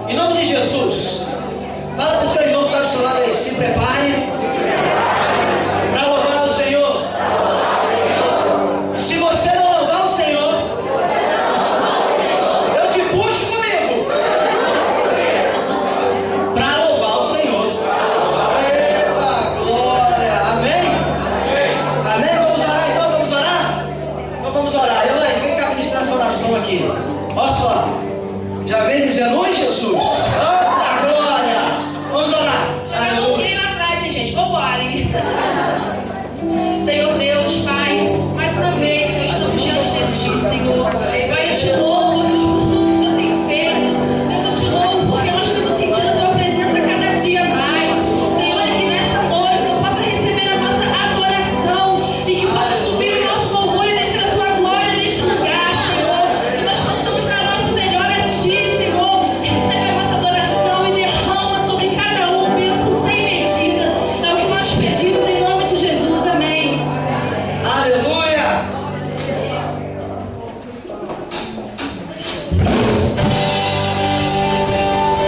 Em nome de Jesus. Fala para o teu irmão que está do seu lado aí. Se prepare para louvar o Senhor. Se você não louvar o Senhor, eu te puxo comigo para louvar o Senhor. Eita glória. Amém? Amém? Vamos orar então? Vamos orar? Então vamos orar. Elaine, vem cá ministrar essa oração aqui. Olha só. Já vem dizendo, oi Jesus. Eita glória. Vamos orar. Já eu coloquei lá atrás, hein, gente? Vambora, hein? Senhor Deus, Pai, mais uma vez, Senhor, estamos diante de Ti, Senhor. Pai, eu te louvo, Deus, por tudo que o Senhor tem feito. Deus, eu te louvo porque nós temos sentido a Tua presença cada dia mais. Senhor, que nessa noite o Senhor possa receber a nossa adoração e que possa subir o nosso louvor e descer a Tua glória neste lugar, Senhor. Que nós possamos dar nosso melhor a Ti, Senhor. Recebe a nossa adoração e derrama sobre cada um, mesmo sem medida. É o que nós pedimos em nome de Jesus. Amém. Aleluia.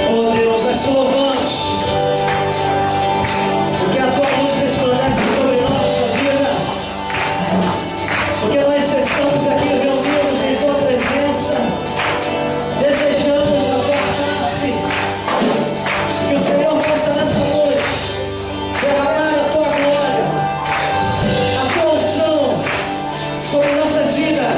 Oh Deus, nós te louvamos, porque a tua luz resplandece sobre nossa vida, porque nós estamos aqui reunidos em tua presença, desejamos a tua face, que o Senhor possa nessa noite derramar a tua glória, a tua unção sobre nossas vidas.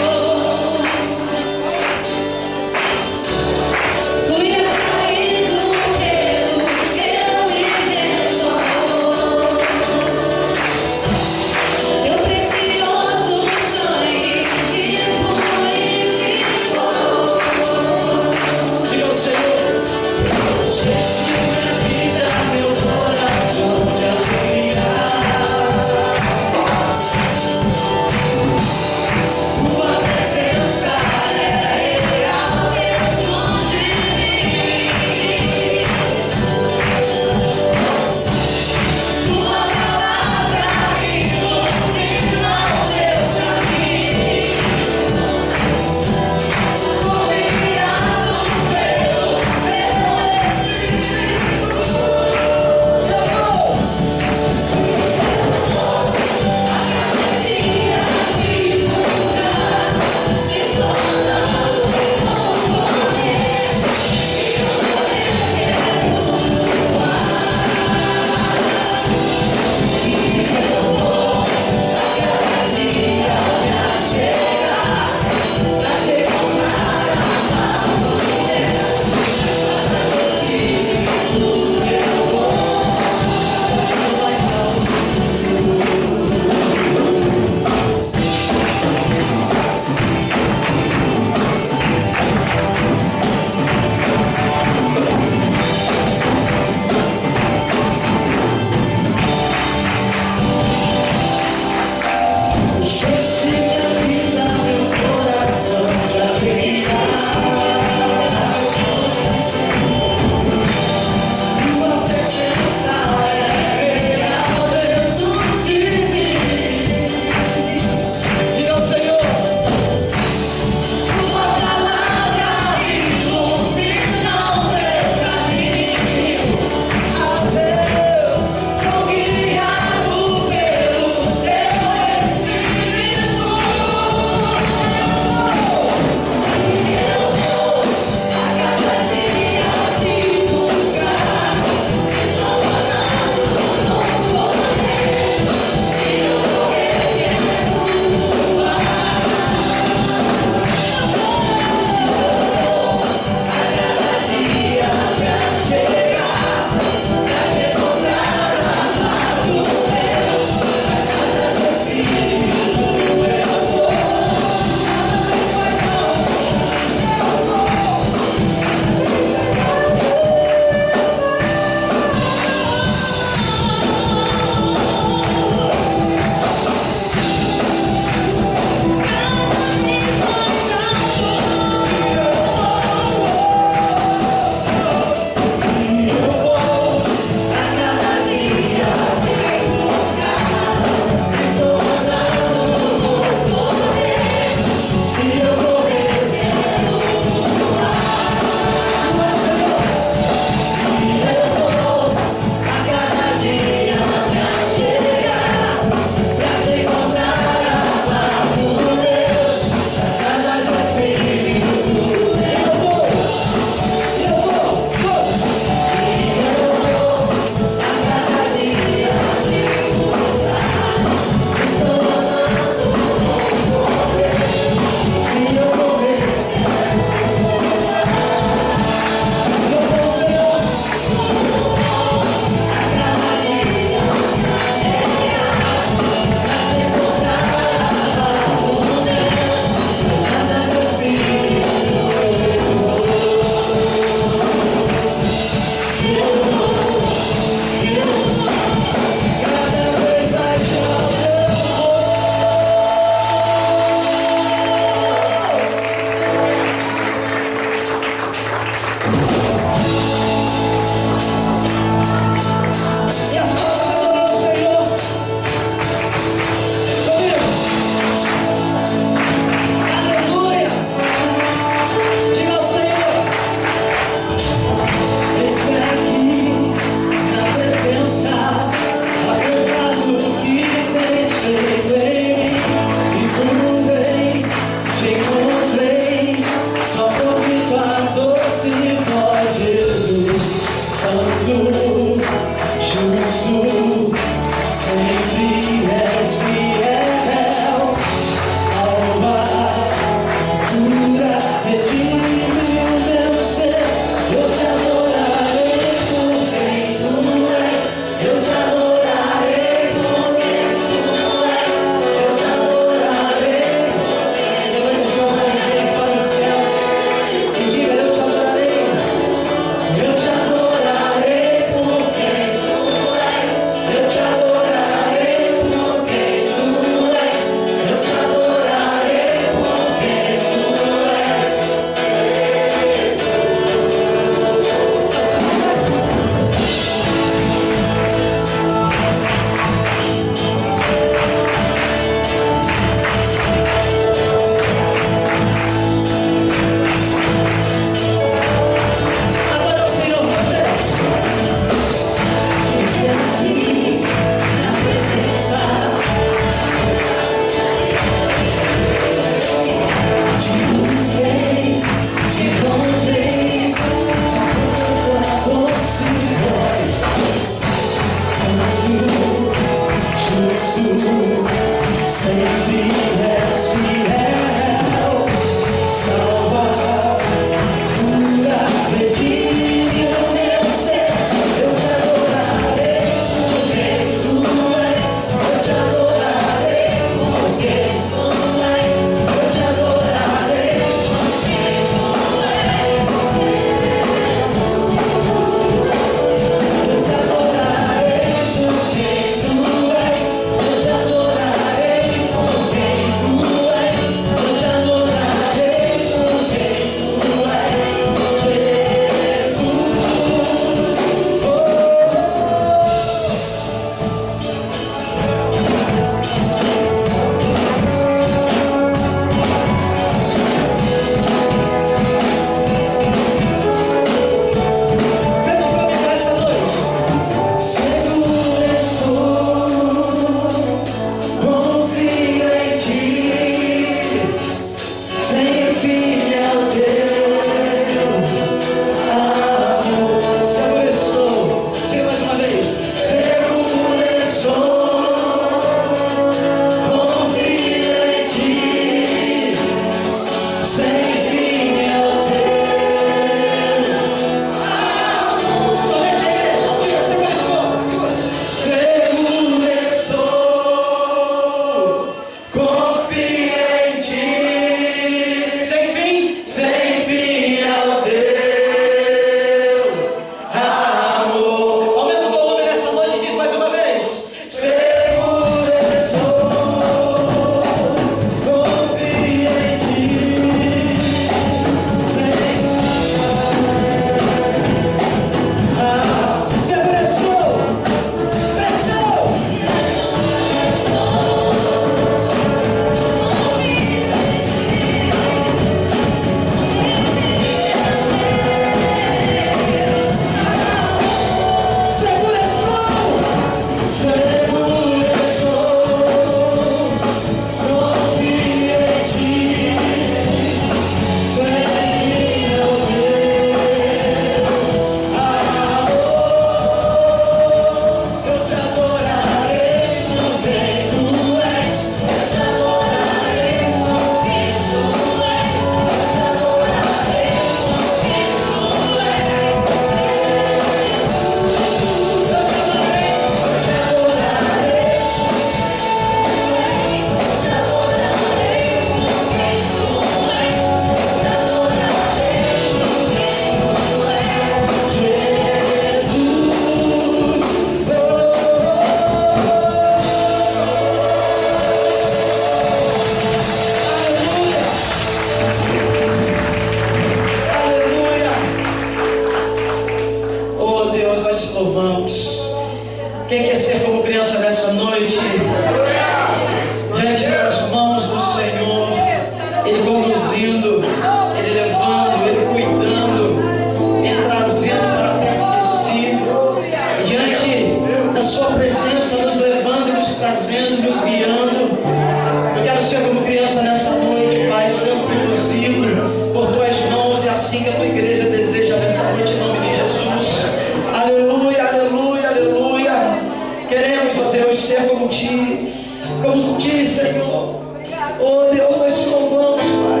Oh Deus, nós te louvamos, Pai.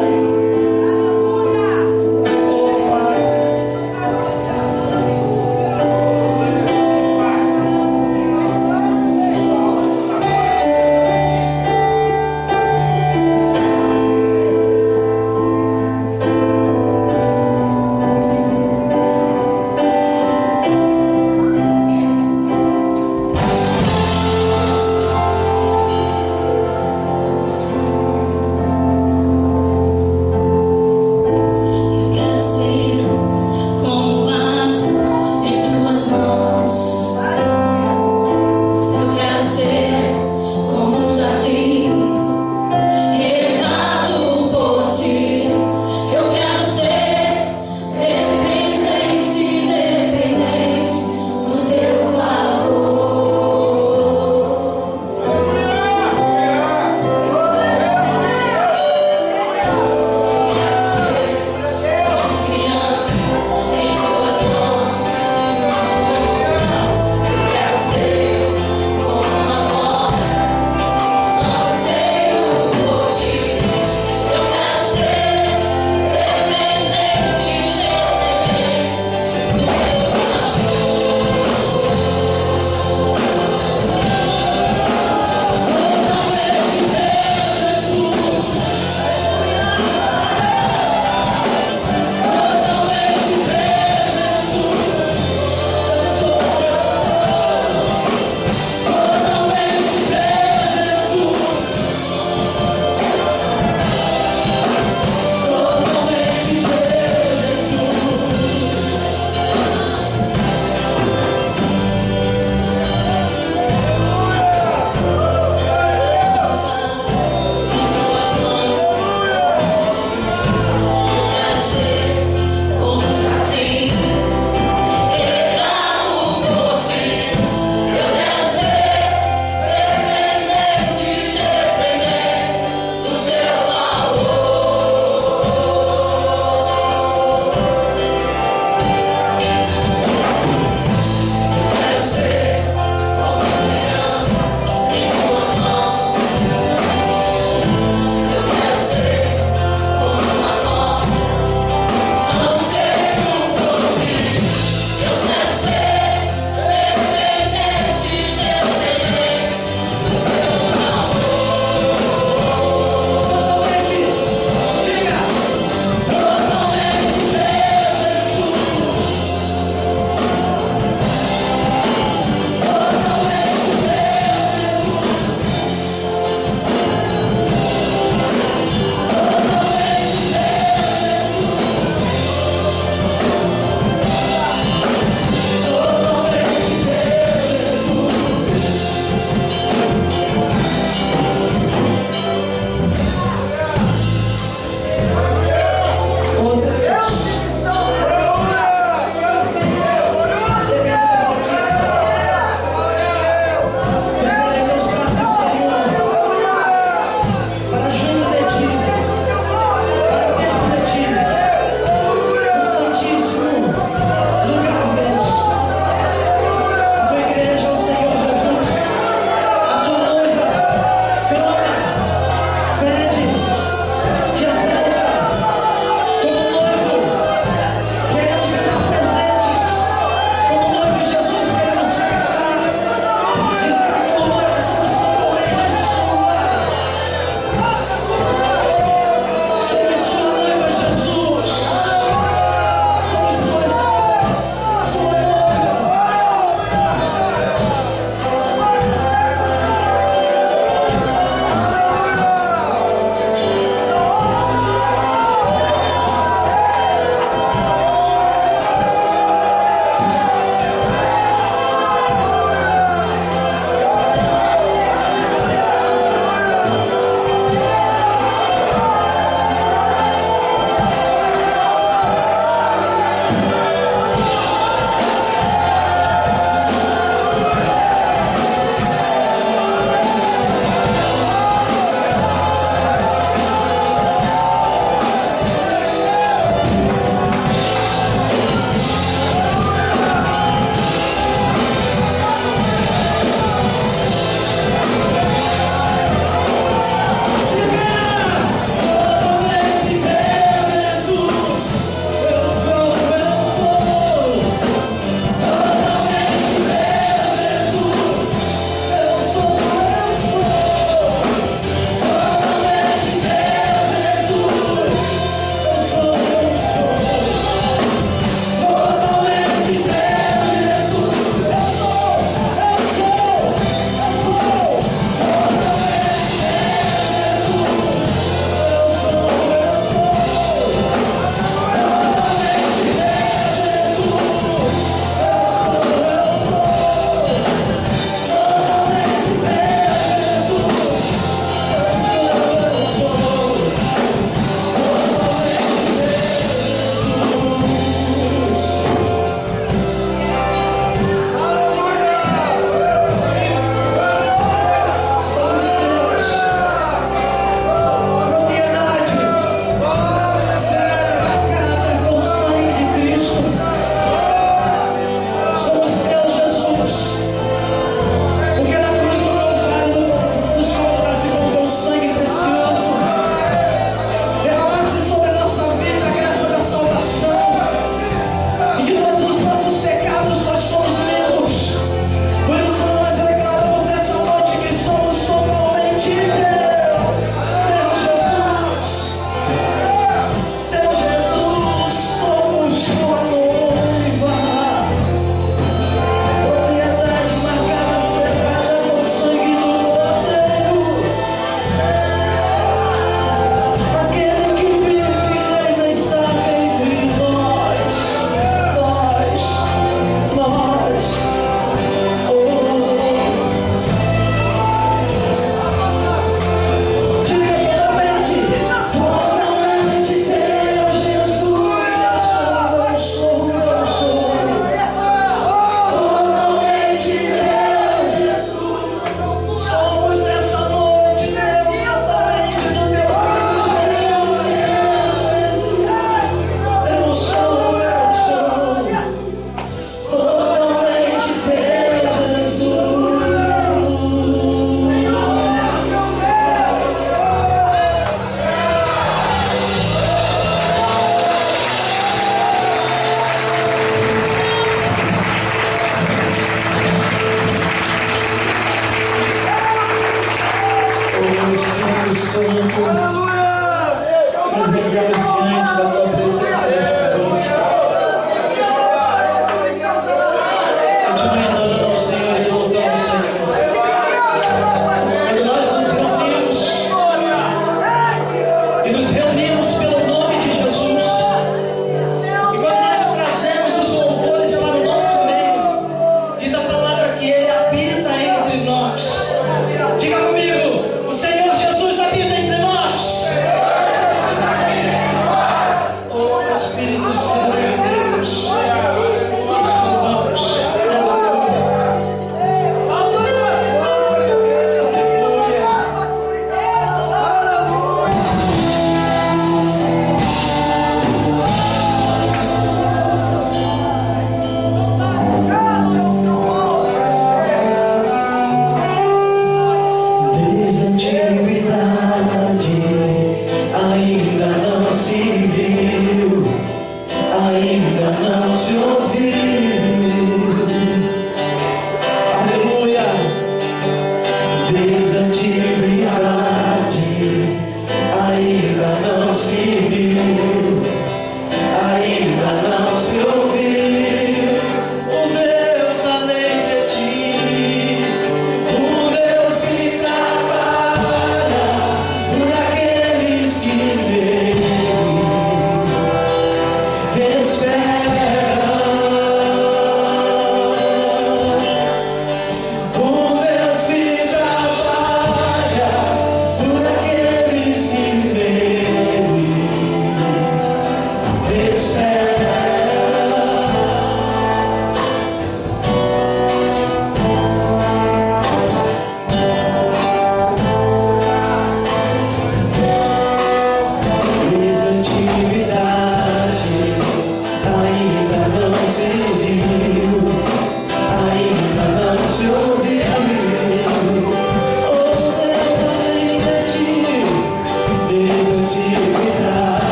Oh Pai.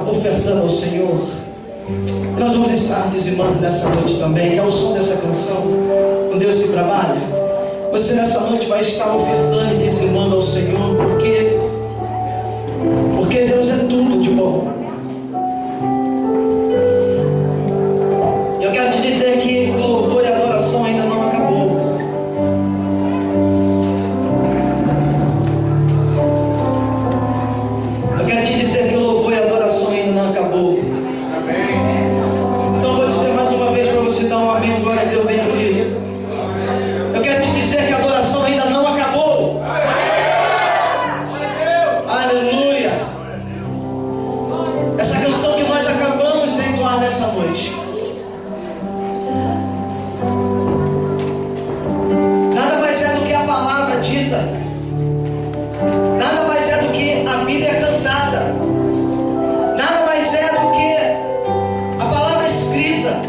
ofertando ao Senhor. Nós vamos estar dizimando nessa noite também. É o som dessa canção, com Deus que trabalha. Você nessa noite vai estar ofertando e dizimando ao Senhor, porque Deus é tudo de bom. Eu quero te dizer que o louvor e a adoração ainda não acabou. Eu quero te dizer que o louvor e a adoração ainda não acabou. Então eu vou dizer mais uma vez para você dar um amém, glória a Deus, bem bonito. Eu quero te dizer que a adoração ainda não acabou. Aleluia. Essa canção que nós acabamos de entoar nessa noite, nada mais é do que a palavra dita, nada mais é do que a Bíblia cantada, nada mais é do que a palavra escrita,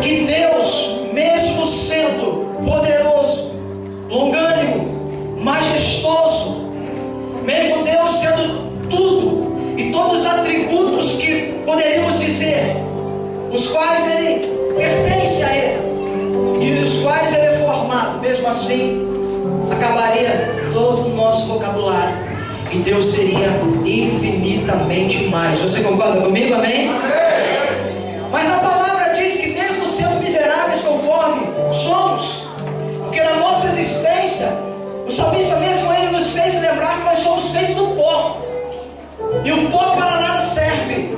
que Deus, mesmo sendo poderoso, longânimo, majestoso, mesmo Deus sendo tudo e todos os atributos que poderíamos dizer, os quais Ele pertence a Ele e os quais Ele é formado, mesmo assim acabaria todo o nosso vocabulário e Deus seria infinitamente mais. Você concorda comigo? Amém? Mas na palavra diz que mesmo sendo miseráveis conforme somos, porque na nossa existência, o salmista mesmo ele nos fez lembrar que nós somos feitos do pó, e o pó para nada serve.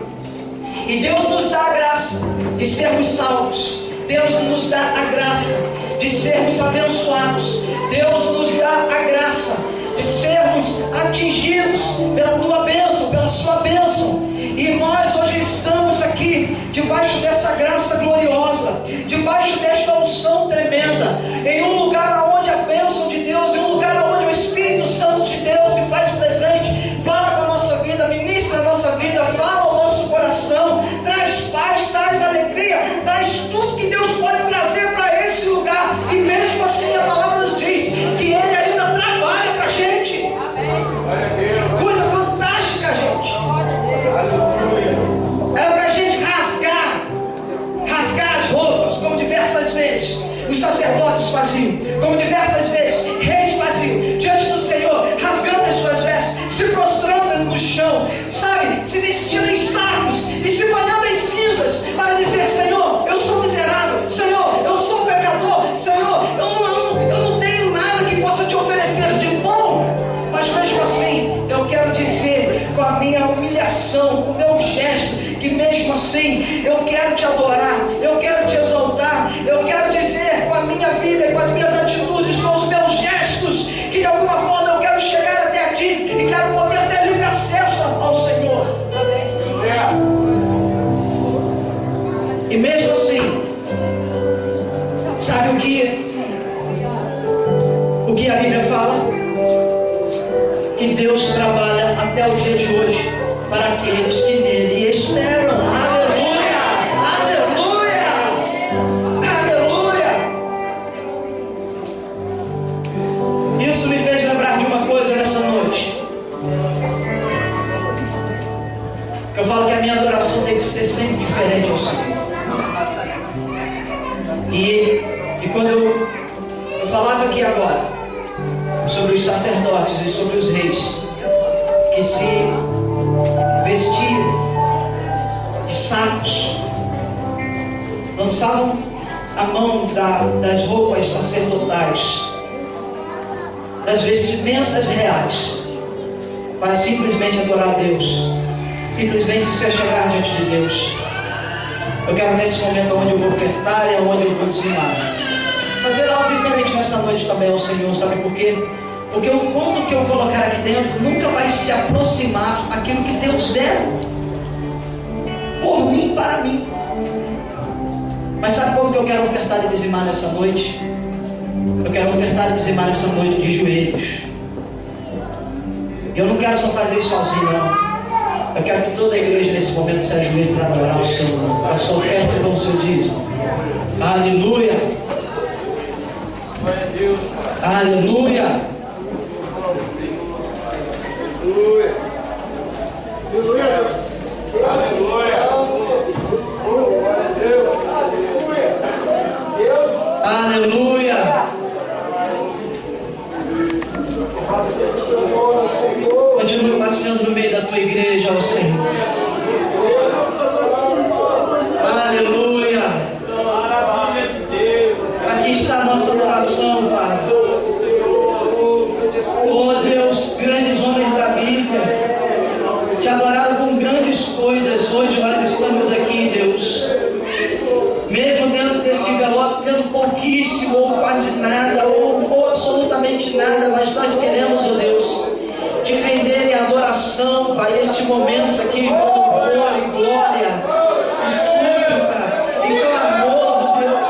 E Deus nos dá a graça de sermos salvos. Deus nos dá a graça de sermos abençoados. Deus nos dá a graça de sermos atingidos pela tua bênção, pela sua bênção. E nós hoje estamos aqui debaixo dessa graça gloriosa, debaixo desta unção tremenda, em um lugar onde a bênção de Deus, em um lugar onde o Espírito Santo de Deus se faz presente, fala com a nossa vida, ministra a nossa vida, fala ao nosso coração, traz paz, traz alegria, traz tudo que Deus pode trazer para esse lugar. E mesmo assim a palavra nos diz que Ele ainda trabalha para a gente. Coisa fantástica, gente. Era para a gente rasgar as roupas, como diversas vezes os sacerdotes faziam, como diversas vezes reis faziam, diante do Senhor, rasgando as suas vestes, se prostrando no chão, sabe, se vestindo em sacos e se banhando em cinzas, para dizer: Senhor, eu sou miserável, Senhor, eu sou pecador, Senhor, eu não tenho nada que possa te oferecer de bom, mas mesmo assim, eu quero dizer com a minha humilhação, com o meu gesto, que mesmo assim, eu quero te adorar, eu quero te exaltar, eu quero dizer com a minha vida, com as minhas atitudes, com os meus gestos, que de alguma forma eu quero chegar até aqui e quero poder ter livre acesso ao Senhor. E mesmo assim, sabe o que a Bíblia fala? Que Deus trabalha até o dia de hoje para aqueles que nele esperam. Aleluia! Aleluia! Aleluia! Isso me fez lembrar de uma coisa nessa noite. Eu falo que a minha adoração tem que ser sempre diferente ao Senhor. E E quando eu falava aqui agora sobre os sacerdotes e sobre os reis que se vestiam de sacos, lançavam a mão das roupas sacerdotais, das vestimentas reais, para simplesmente adorar a Deus, simplesmente se achegar diante de Deus. Eu quero nesse momento onde eu vou ofertar e onde eu vou dizimar, fazer algo diferente nessa noite também ao Senhor. Sabe por quê? Porque o ponto que eu colocar aqui dentro nunca vai se aproximar aquilo que Deus der por mim, para mim. Mas sabe como que eu quero ofertar e dizimar nessa noite? Eu quero ofertar e dizimar nessa noite de joelhos. Eu não quero só fazer isso sozinho, não. Eu quero que toda a igreja nesse momento se ajoelhe para adorar o Senhor, a sua oferta com o seu dízimo. Aleluia! Aleluia! Aleluia! Continue passeando no meio da tua igreja, ó Senhor. Aleluia! Aqui está a nossa adoração, Pai. Oh Deus, grandes homens da Bíblia te adoraram com grandes coisas. Hoje nós estamos aqui, Deus, mesmo dentro desse envelope, tendo pouquíssimo, ou quase nada, ou absolutamente nada, mas nós queremos, ó Deus, te render em adoração, Pai, este momento aqui, com louvor e glória, e súplica, e clamor, Deus,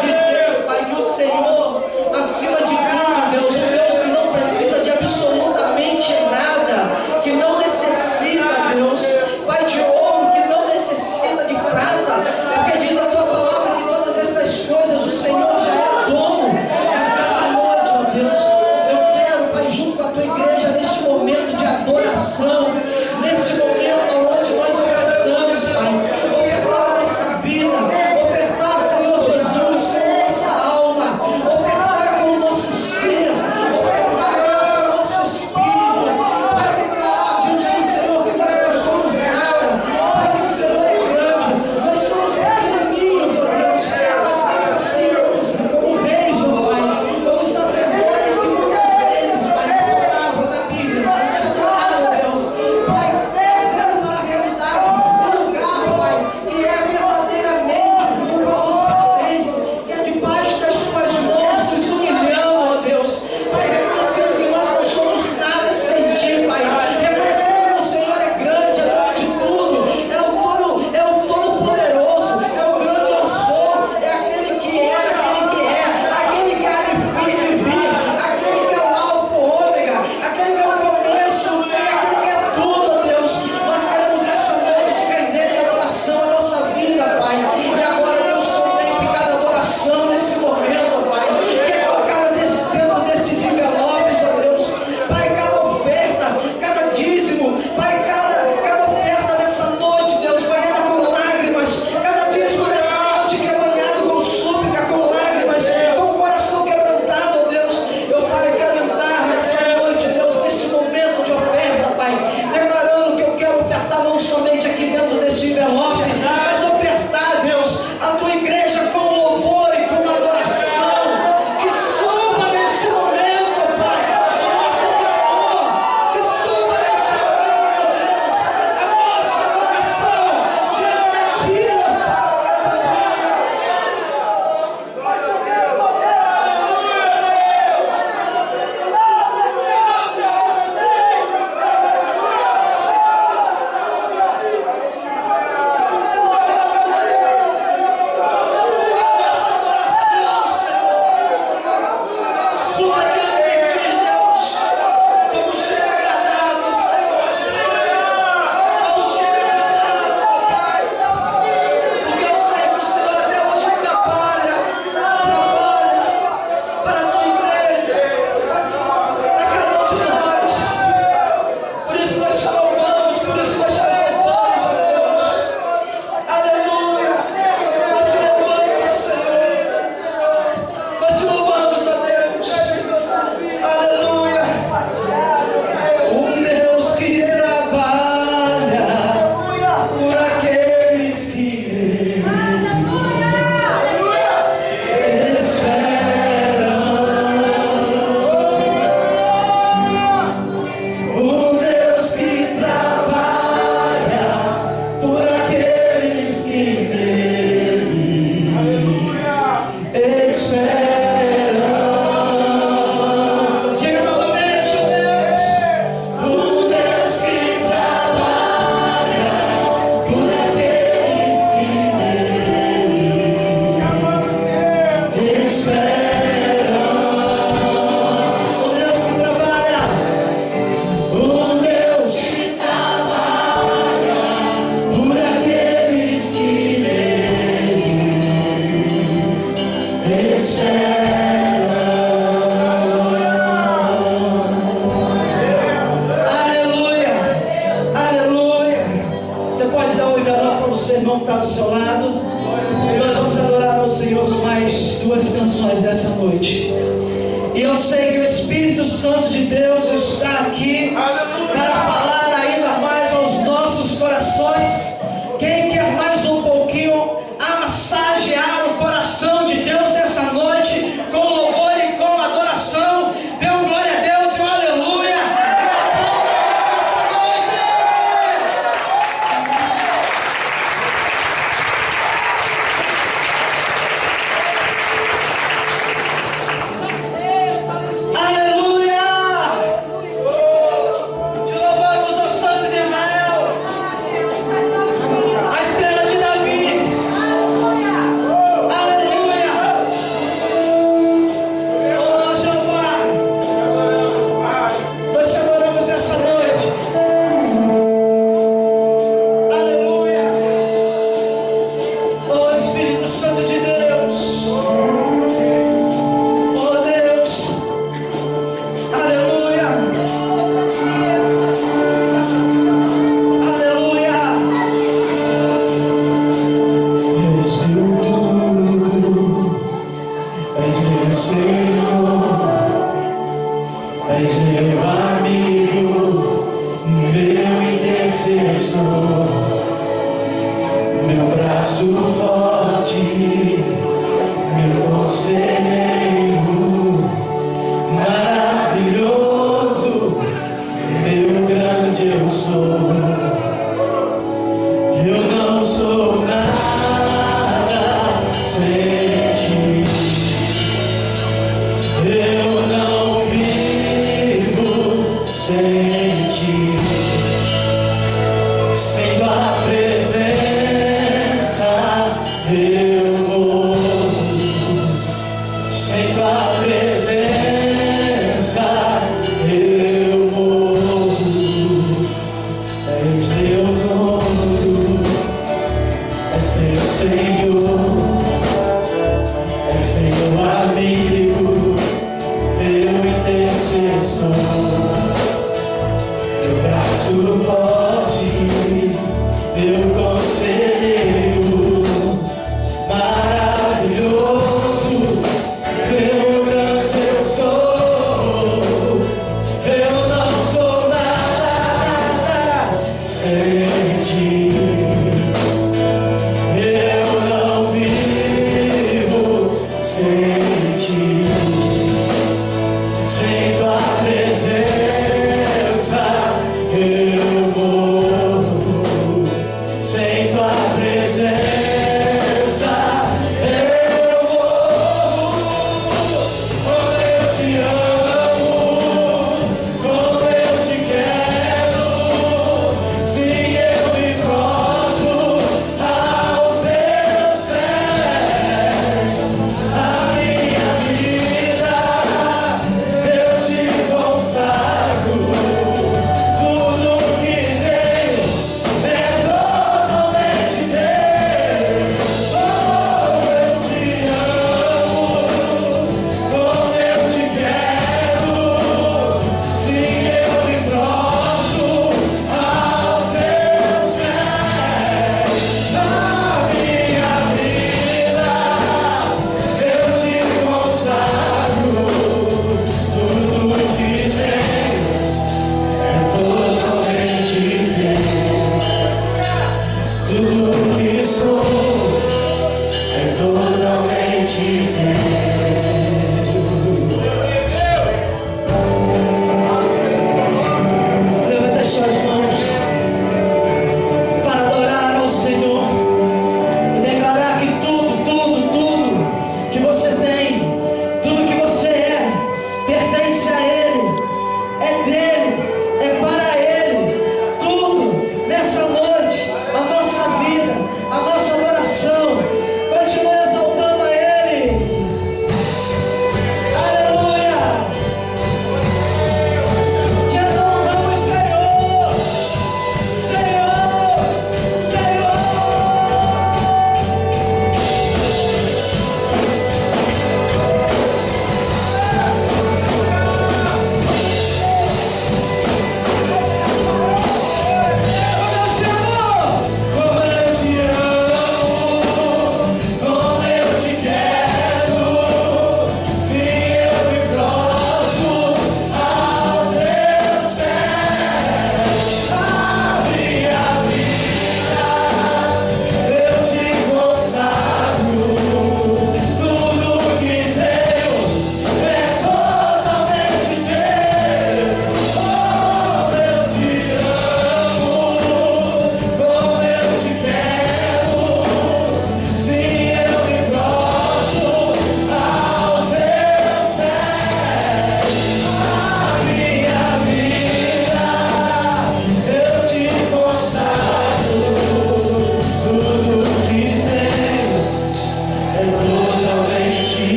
dizendo, Pai, que o Senhor, acima de tudo, Deus, o Deus que não precisa de absolutamente nada, que não necessita, Deus, Pai, de ouro, que não necessita de prata, porque diz a tua palavra que todas estas coisas o Senhor já é dono. Mas essa noite, ó Deus, eu quero, Dessa noite. E eu sei que o Espírito Santo de Deus está aqui para falar ainda mais aos nossos corações. Quem quer mais um pouquinho a massagear o coração de Deus nessa noite, com louvor e com adoração, dê um glória a Deus e um aleluia. Sem tua presença eu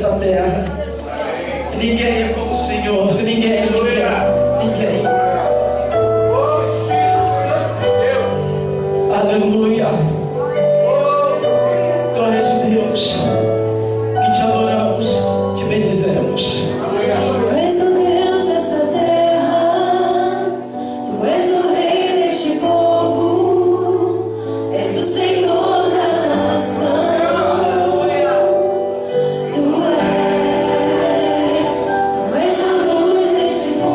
desta terra. Ninguém é como o Senhor. Ninguém. Aleluia. Glória a Deus. Que te adoramos, te bendizemos. Tu és o Deus dessa terra, Tu és o Rei deste povo, és o Senhor da nação. Tu és a luz deste mundo.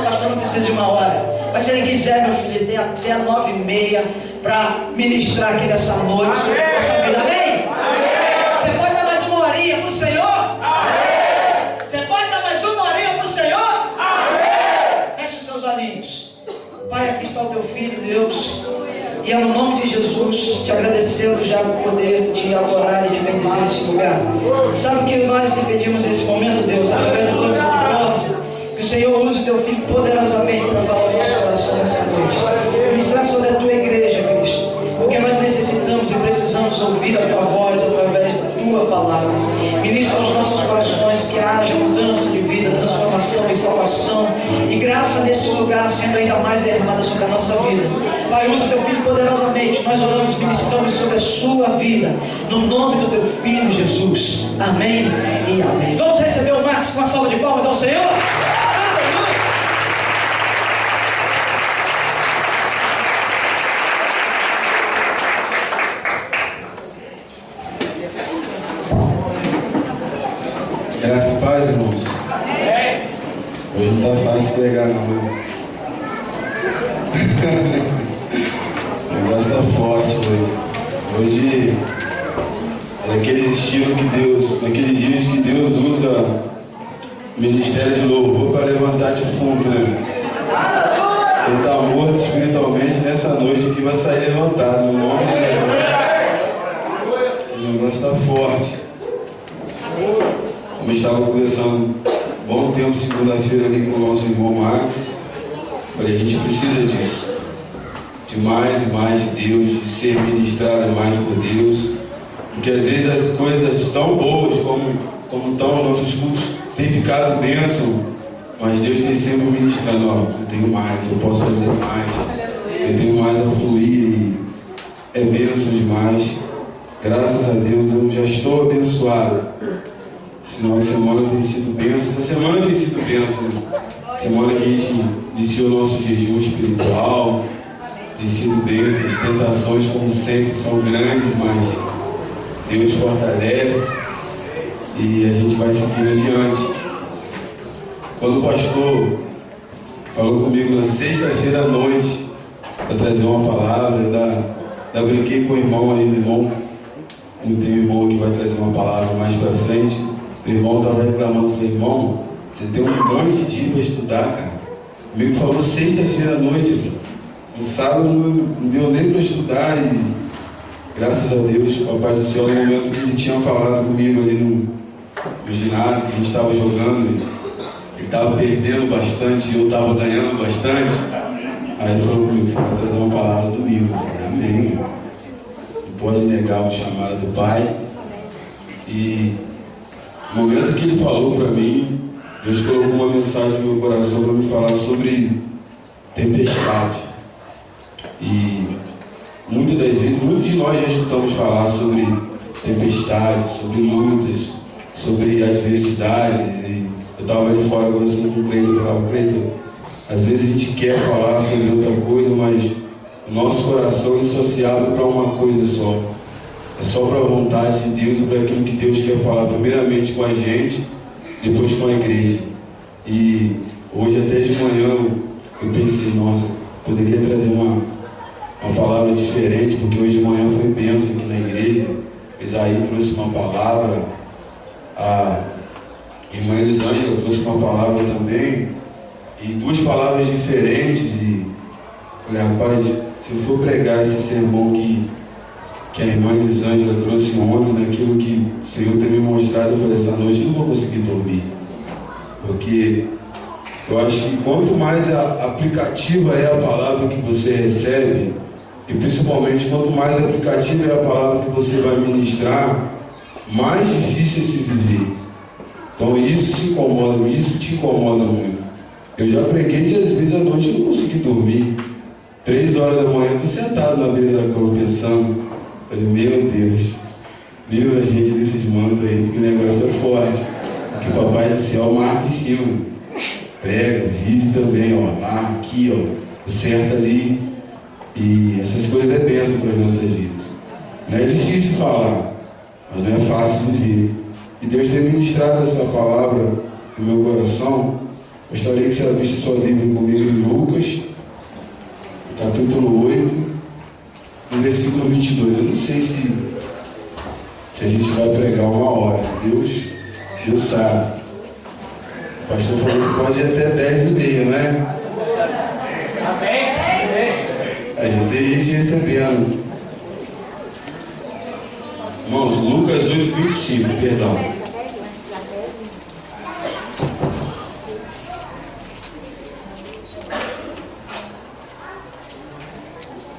não, pastor, não precisa de 1 hora. Mas se ele quiser, meu filho, ele tem até 9h30 para ministrar aqui nessa noite sobre a nossa vida. Amém? Você pode dar mais 1 horinha para o Senhor? Você pode dar mais 1 horinha para o Senhor? Feche os seus olhinhos. Pai, aqui está o teu filho, Deus. E é no nome de Jesus, te agradecendo já por poder te adorar e te bendizer nesse lugar. Sabe o que nós te pedimos nesse momento, Deus? Através do teu misericórdia, que o Senhor use o teu filho poderosamente para falar o nosso coração nessa noite. Ministrar sobre a tua igreja, Cristo. Porque nós necessitamos e precisamos ouvir a tua voz através da tua palavra. Ministra aos nossos corações que haja mudança de vida, transformação e salvação. E graça nesse lugar sendo ainda mais derramada sobre a nossa vida. Pai, usa teu filho poderosamente. Nós oramos, ministramos sobre a sua vida. No nome do teu filho Jesus. Amém e amém. Vamos receber o Marcos com uma salva de palmas ao Senhor. Aleluia. Graças a paz, irmãos. Hoje não está fácil pregar, não. O negócio está forte hoje. Hoje é daquele estilo que Deus, naqueles dias que Deus usa o ministério de louvor para levantar defunto, né? Quem está morto espiritualmente nessa noite aqui vai sair levantado, no nome de Jesus. O negócio está forte. Como estava conversando bom tempo, segunda-feira, ali com o nosso irmão Marcos, falei, a gente precisa disso, de mais e mais de Deus, de ser ministrado mais por Deus, porque às vezes as coisas tão boas como estão os nossos cultos têm ficado bênção, mas Deus tem sempre ministrando, ó, eu tenho mais, eu posso fazer mais, eu tenho mais a fluir, e é bênção demais. Graças a Deus eu já estou abençoado. Final de semana tem sido bênção. Essa semana tem sido bênção. Semana que a gente iniciou o nosso jejum espiritual. Tem sido bênção. As tentações, como sempre, são grandes, mas Deus fortalece e a gente vai seguindo adiante. Quando o pastor falou comigo na sexta-feira à noite para trazer uma palavra, ainda brinquei com o irmão ainda, irmão. Não tem um irmão que vai trazer uma palavra mais para frente. O irmão estava reclamando, falei, irmão, você tem um monte de dia para estudar, cara. Comigo falou sexta-feira à noite, no sábado não deu nem para estudar e graças a Deus, o Papai do Céu, no momento que ele tinha falado comigo ali no ginásio, que a gente estava jogando, ele estava perdendo bastante e eu estava ganhando bastante. Aí ele falou comigo, você vai trazer uma palavra domingo. Eu falei, amém. Não pode negar o chamado do Pai. E no momento que ele falou para mim, Deus colocou uma mensagem no meu coração para me falar sobre tempestade. E muitas das vezes, muitos de nós já escutamos falar sobre tempestade, sobre lutas, sobre adversidades. E eu estava ali fora conversando com o Cleiton, eu falava, Cleiton, às vezes a gente quer falar sobre outra coisa, mas o nosso coração é associado para uma coisa só. É só para a vontade de Deus e para aquilo que Deus quer falar, primeiramente com a gente, depois com a igreja. E hoje até de manhã eu pensei, nossa, poderia trazer uma palavra diferente, porque hoje de manhã foi bênção aqui na igreja. Isaí trouxe uma palavra, a irmã Elisângela trouxe uma palavra também, e 2 palavras diferentes. E falei, rapaz, se eu for pregar esse sermão que a irmã Elisângela trouxe ontem, daquilo que o Senhor tem me mostrado, eu falei, essa noite eu não vou conseguir dormir. Porque eu acho que quanto mais aplicativa é a palavra que você recebe, e principalmente quanto mais aplicativa é a palavra que você vai ministrar, mais difícil é se viver. Então isso se incomoda, isso te incomoda muito. Eu já preguei de às vezes à noite eu não consegui dormir. 3 horas da manhã, estou sentado na beira da cama pensando. Falei, meu Deus, livra a gente desses mantos aí, porque o negócio é forte. Porque o Papai do Céu marca em cima. Prega, vive também, ó, lá, aqui, ó, o certo ali. E essas coisas é bênção para as nossas vidas. Não é difícil falar, mas não é fácil viver. E Deus tem ministrado essa palavra no meu coração, Gostaria que você abrisse sua Bíblia comigo em Lucas, capítulo 8, no versículo 22. Eu não sei se a gente vai pregar uma hora. Deus sabe. O pastor falou que pode ir até 10h30, né? Aí já tem gente recebendo. Irmãos, Lucas 8, 25, perdão.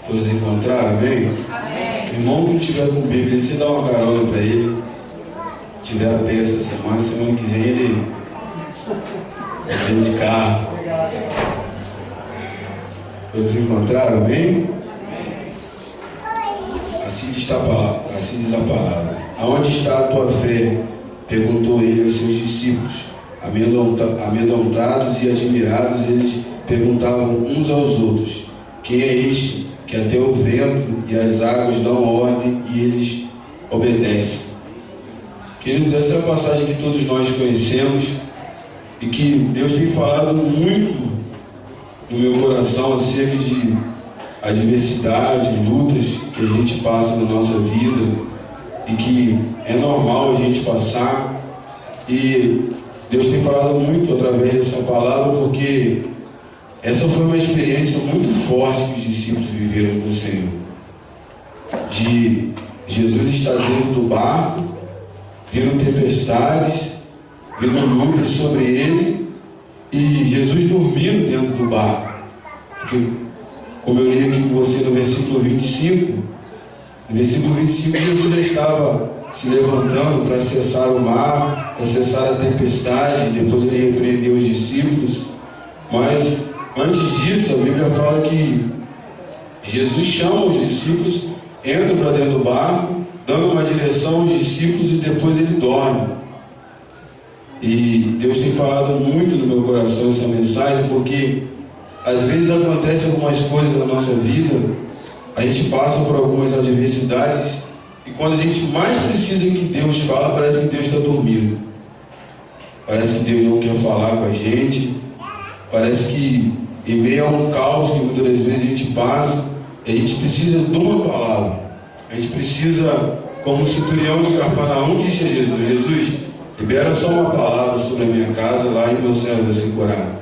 Todos encontraram, amém? Amém? Irmão que não tiver com Bíblia, você dá uma carona para ele. Se tiver a pé essa semana que vem ele vem de carro. Todos encontraram, amém? Assim diz a palavra. Aonde está a tua fé? Perguntou ele aos seus discípulos. Amedrontados e admirados, eles perguntavam uns aos outros: quem é este que até o vento e as águas dão ordem e eles obedecem? Queridos, essa é a passagem que todos nós conhecemos e que Deus tem falado muito no meu coração acerca de adversidade, lutas que a gente passa na nossa vida e que é normal a gente passar. E Deus tem falado muito através dessa palavra, porque essa foi uma experiência muito forte que os discípulos viveram com o Senhor. De Jesus estar dentro do barco, viram tempestades, viram lutas sobre ele, e Jesus dormindo dentro do barco. Porque, como eu li aqui com você no versículo 25, Jesus já estava se levantando para cessar o mar, para cessar a tempestade, depois ele repreendeu os discípulos. Mas antes disso, a Bíblia fala que Jesus chama os discípulos, entra para dentro do barco, dando uma direção aos discípulos e depois ele dorme. E Deus tem falado muito no meu coração essa mensagem, porque às vezes acontecem algumas coisas na nossa vida, a gente passa por algumas adversidades e quando a gente mais precisa que Deus fala, parece que Deus está dormindo. Parece que Deus não quer falar com a gente. Parece que em meio a um caos que muitas das vezes a gente passa, a gente precisa de uma palavra. A gente precisa, como o centurião de Cafarnaum disse a Jesus: Jesus, libera só uma palavra sobre a minha casa lá e meu servo vai ser curado.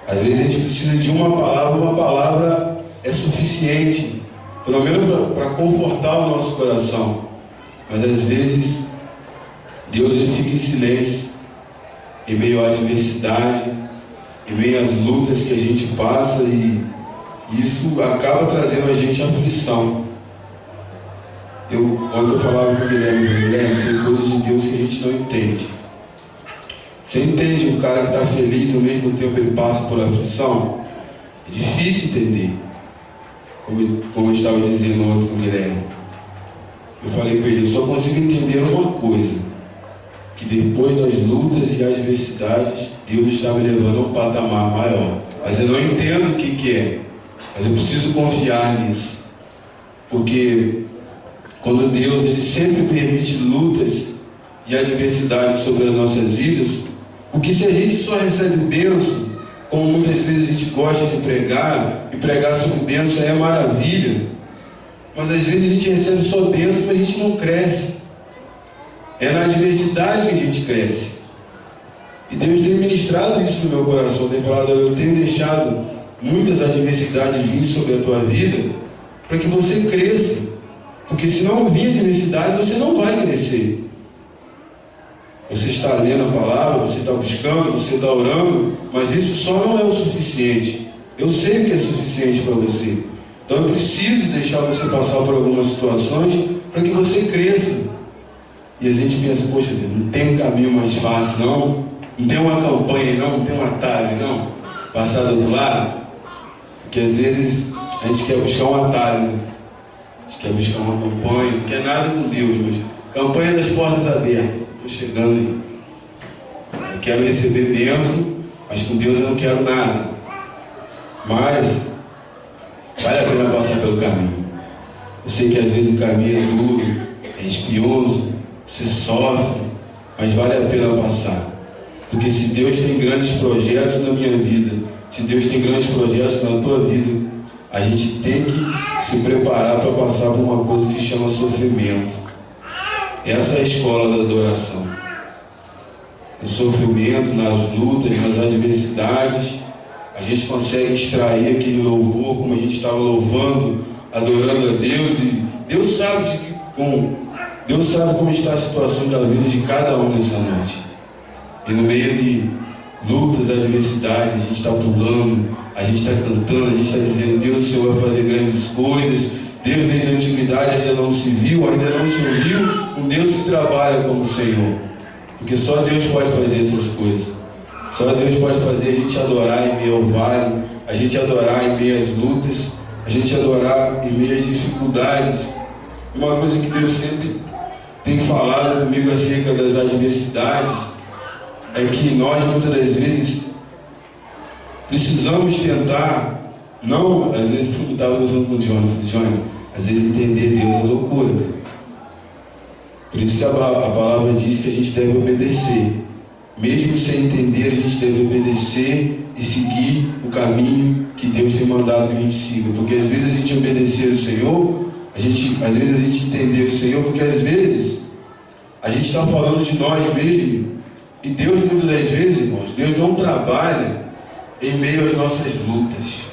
Às vezes a gente precisa de uma palavra é suficiente, pelo menos para confortar o nosso coração. Mas às vezes Deus ele fica em silêncio, em meio à adversidade, em meio às lutas que a gente passa, e isso acaba trazendo a gente aflição. Quando eu falava com o Guilherme, tem coisas de Deus que a gente não entende. Você entende um cara que está feliz e ao mesmo tempo ele passa por aflição? É difícil entender. Como eu estava dizendo ontem com o Guilherme, eu falei com ele: eu só consigo entender uma coisa, que depois das lutas e adversidades, Deus está me levando a um patamar maior. Mas eu não entendo o que é, mas eu preciso confiar nisso, porque quando Deus ele sempre permite lutas e adversidades sobre as nossas vidas, porque se a gente só recebe bênção, como muitas vezes a gente gosta de pregar, e pregar sobre bênção é maravilha, mas às vezes a gente recebe só bênção, mas a gente não cresce. É na adversidade que a gente cresce. E Deus tem ministrado isso no meu coração, tem falado: eu tenho deixado muitas adversidades vir sobre a tua vida, para que você cresça, porque se não vir adversidade, você não vai crescer. Você está lendo a palavra, você está buscando, você está orando, mas isso só não é o suficiente. Eu sei que é suficiente para você. Então eu preciso deixar você passar por algumas situações para que você cresça. E a gente pensa: poxa Deus, não tem um caminho mais fácil não? Não tem uma campanha não? Não tem um atalho não? Passar do outro lado? Porque às vezes a gente quer buscar um atalho, né? A gente quer buscar uma campanha, não quer nada com Deus, mas campanha das portas abertas. Estou chegando aí. Eu quero receber bênção, mas com Deus eu não quero nada. Mas vale a pena passar pelo caminho. Eu sei que às vezes o caminho é duro, é espinhoso, você sofre, mas vale a pena passar. Porque se Deus tem grandes projetos na minha vida, se Deus tem grandes projetos na tua vida, a gente tem que se preparar para passar por uma coisa que se chama sofrimento. Essa é a escola da adoração. No sofrimento, nas lutas, nas adversidades, a gente consegue extrair aquele louvor, como a gente estava louvando, adorando a Deus, e Deus sabe como está a situação da vida de cada um nessa noite. E no meio de lutas, adversidades, a gente está pulando, a gente está cantando, a gente está dizendo: Deus, o Senhor vai fazer grandes coisas. Deus, desde a antiguidade, ainda não se viu, ainda não se ouviu um Deus que trabalha como o Senhor. Porque só Deus pode fazer essas coisas. Só Deus pode fazer a gente adorar em meio ao vale, a gente adorar em meio às lutas, a gente adorar em meio às dificuldades. Uma coisa que Deus sempre tem falado comigo acerca das adversidades é que nós, muitas das vezes, precisamos tentar, não, às vezes, como eu estava conversando com o Johnny, às vezes entender Deus é loucura. Por isso que a palavra diz que a gente deve obedecer. Mesmo sem entender, a gente deve obedecer e seguir o caminho que Deus tem mandado que a gente siga. Porque às vezes a gente obedecer o Senhor, às vezes a gente entender o Senhor, porque às vezes a gente está falando de nós mesmos. E Deus, muitas das vezes, irmãos, Deus não trabalha em meio às nossas lutas.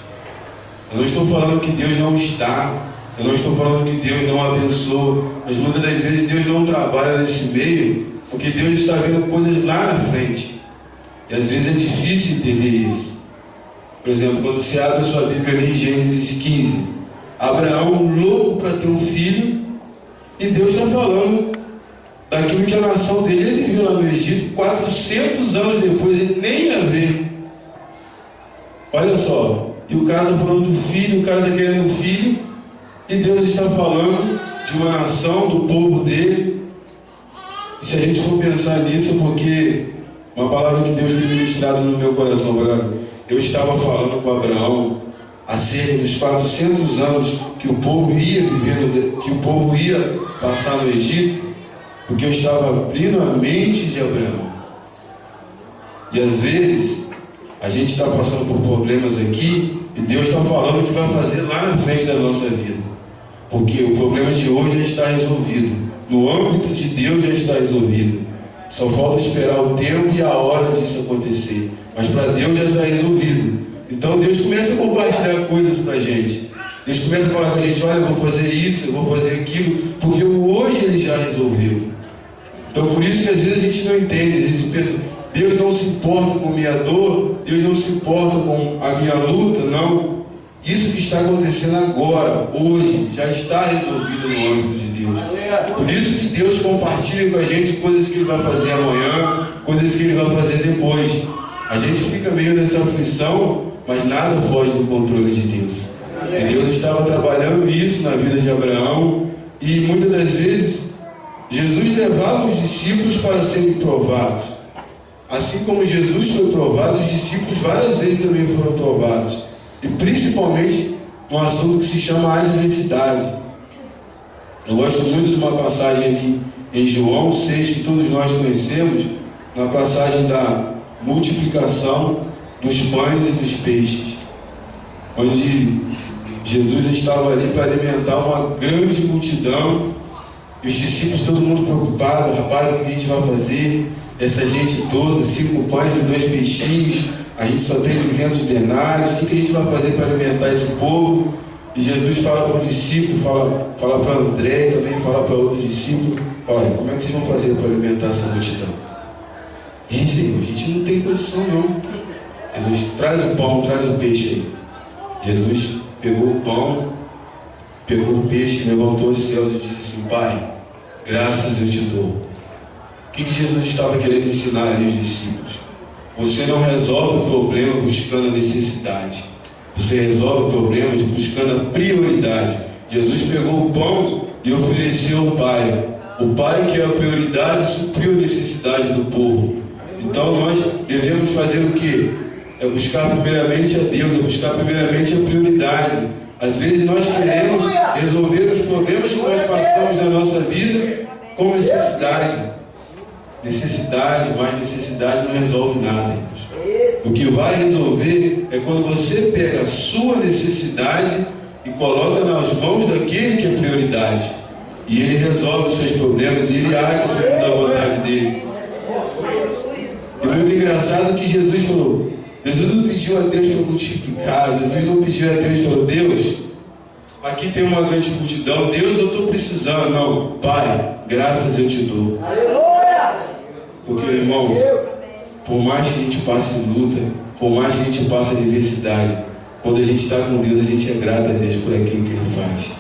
Eu não estou falando que Deus não está, eu não estou falando que Deus não abençoa, mas muitas das vezes Deus não trabalha nesse meio, porque Deus está vendo coisas lá na frente. E às vezes é difícil entender isso. Por exemplo, quando você abre a sua Bíblia ali em Gênesis 15, Abraão louco para ter um filho, e Deus está falando daquilo que a nação dele, ele viveu lá no Egito, 400 anos depois, ele nem ia ver. Olha só, e o cara está falando do filho, o cara está querendo um filho, e Deus está falando de uma nação, do povo dele. E se a gente for pensar nisso, é porque uma palavra que Deus tem ministrado no meu coração, eu estava falando com Abraão acerca dos 400 anos que o povo ia vivendo, que o povo ia passar no Egito, porque eu estava abrindo a mente de Abraão. E às vezes a gente está passando por problemas aqui e Deus está falando o que vai fazer lá na frente da nossa vida. Porque o problema de hoje já está resolvido. No âmbito de Deus já está resolvido. Só falta esperar o tempo e a hora disso acontecer. Mas para Deus já está resolvido. Então Deus começa a compartilhar coisas para a gente. Deus começa a falar com a gente: olha, eu vou fazer isso, eu vou fazer aquilo, porque hoje Ele já resolveu. Então por isso que às vezes a gente não entende, às vezes pensa: Deus não se importa com a minha dor, Deus não se importa com a minha luta. Não. Isso que está acontecendo agora, hoje, já está resolvido no âmbito de Deus. Por isso que Deus compartilha com a gente coisas que Ele vai fazer amanhã, coisas que Ele vai fazer depois. A gente fica meio nessa aflição, mas nada foge do controle de Deus. E Deus estava trabalhando isso na vida de Abraão, e muitas das vezes Jesus levava os discípulos para serem provados. Assim como Jesus foi provado, os discípulos várias vezes também foram provados. E principalmente um assunto que se chama adversidade. Eu gosto muito de uma passagem ali em João 6, que todos nós conhecemos, na passagem da multiplicação dos pães e dos peixes, onde Jesus estava ali para alimentar uma grande multidão, e os discípulos, todo mundo preocupado: rapaz, o que a gente vai fazer? Essa gente toda, 5 pães e 2 peixinhos, a gente só tem 200 denários, o que a gente vai fazer para alimentar esse povo? E Jesus fala para o discípulo, fala para André também, fala para outros discípulos: olha, como é que vocês vão fazer para alimentar essa multidão? E Senhor, a gente não tem condição não. Jesus: traz o pão, traz o peixe aí. Jesus pegou o pão, pegou o peixe, levantou os céus e disse assim: Pai, graças eu te dou. O que Jesus estava querendo ensinar ali aos discípulos? Você não resolve o problema buscando a necessidade. Você resolve o problema buscando a prioridade. Jesus pegou o pão e ofereceu ao Pai. O Pai, que é a prioridade, supriu a necessidade do povo. Então nós devemos fazer o quê? É buscar primeiramente a Deus, é buscar primeiramente a prioridade. Às vezes nós queremos resolver os problemas que nós passamos na nossa vida com necessidade. necessidade, mas necessidade não resolve nada, irmãos. O que vai resolver é quando você pega a sua necessidade e coloca nas mãos daquele que é prioridade. E ele resolve os seus problemas e ele age segundo a vontade dele. É muito engraçado que Jesus falou, Jesus não pediu a Deus para multiplicar, Jesus não pediu a Deus, falou, Deus, aqui tem uma grande multidão, Deus, eu estou precisando. Não, Pai, graças eu te dou. Porque, irmãos, por mais que a gente passe luta, por mais que a gente passe adversidade, quando a gente está com Deus, a gente é grato a Deus por aquilo que Ele faz.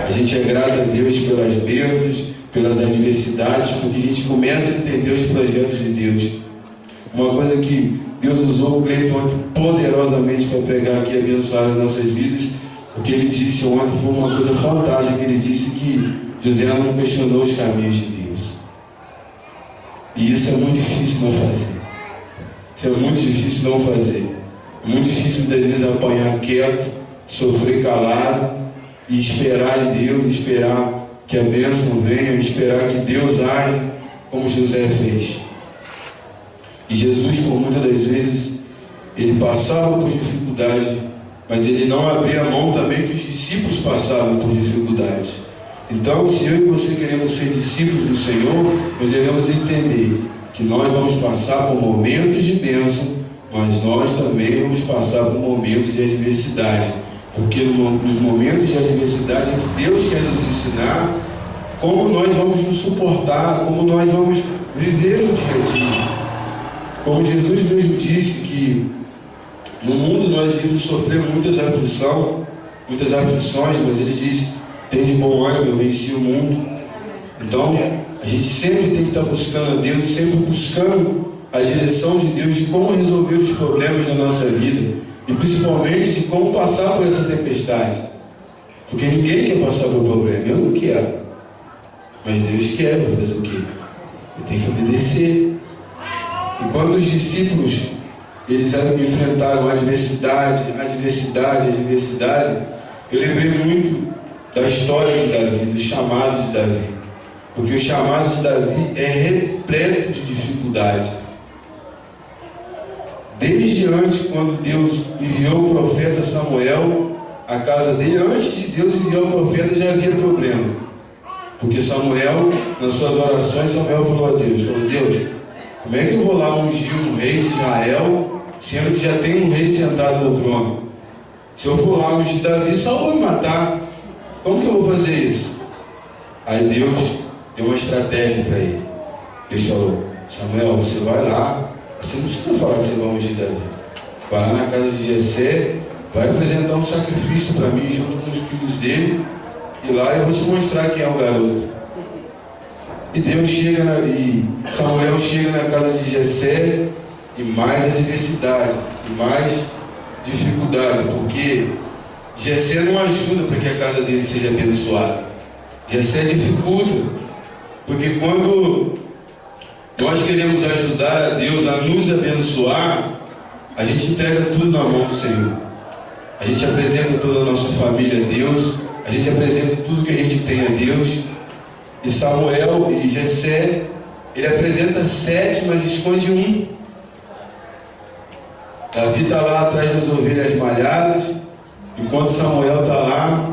A gente é grato a Deus pelas bênçãos, pelas adversidades, porque a gente começa a entender os projetos de Deus. Uma coisa que Deus usou o Cleiton ontem poderosamente para pregar aqui e abençoar as nossas vidas, o que ele disse ontem foi uma coisa fantástica, que ele disse que José não questionou os caminhos de Deus. E isso é muito difícil não fazer. Isso é muito difícil não fazer. É muito difícil muitas vezes apanhar quieto, sofrer calado e esperar em Deus, esperar que a bênção venha, esperar que Deus age como José fez. E Jesus, por muitas das vezes, ele passava por dificuldade, mas ele não abria mão também que os discípulos passavam por dificuldades. Então, se eu e você queremos ser discípulos do Senhor, nós devemos entender que nós vamos passar por momentos de bênção, mas nós também vamos passar por momentos de adversidade. Porque nos momentos de adversidade é que Deus quer nos ensinar como nós vamos nos suportar, como nós vamos viver o dia a dia. Como Jesus mesmo disse que no mundo nós iremos sofrer muitas aflições, mas ele disse, tem de bom ânimo, eu venci o mundo. Então, a gente sempre tem que estar buscando a Deus, sempre buscando a direção de Deus de como resolver os problemas da nossa vida e principalmente de como passar por essa tempestade. Porque ninguém quer passar por problema, eu não quero. Mas Deus quer, vai fazer o quê? Eu tenho que obedecer. E quando os discípulos eles enfrentaram adversidade, eu lembrei muito da história de Davi, dos chamados de Davi. Porque o chamado de Davi é repleto de dificuldade. Desde antes, quando Deus enviou o profeta Samuel à casa dele, antes de Deus enviar o profeta já havia problema. Porque Samuel, nas suas orações, Samuel falou a Deus, como é que eu vou lá ungir um rei de Israel, sendo que já tem um rei sentado no trono? Se eu for lá ungir Davi, só vou me matar. Como que eu vou fazer isso? Aí Deus deu uma estratégia para ele. Deus falou, Samuel, você vai lá, você não precisa falar que você vai ungir Davi. Vai lá na casa de Jessé, vai apresentar um sacrifício para mim junto com os filhos dele, e lá eu vou te mostrar quem é o garoto. E Samuel chega na casa de Jessé, e mais adversidade, e mais dificuldade, porque Jessé não ajuda para que a casa dele seja abençoada. Jessé dificulta, porque quando nós queremos ajudar a Deus a nos abençoar, a gente entrega tudo na mão do Senhor. A gente apresenta toda a nossa família a Deus, a gente apresenta tudo que a gente tem a Deus. E Samuel e Jessé, ele apresenta 7, mas esconde um. Davi está lá atrás das ovelhas malhadas, enquanto Samuel está lá,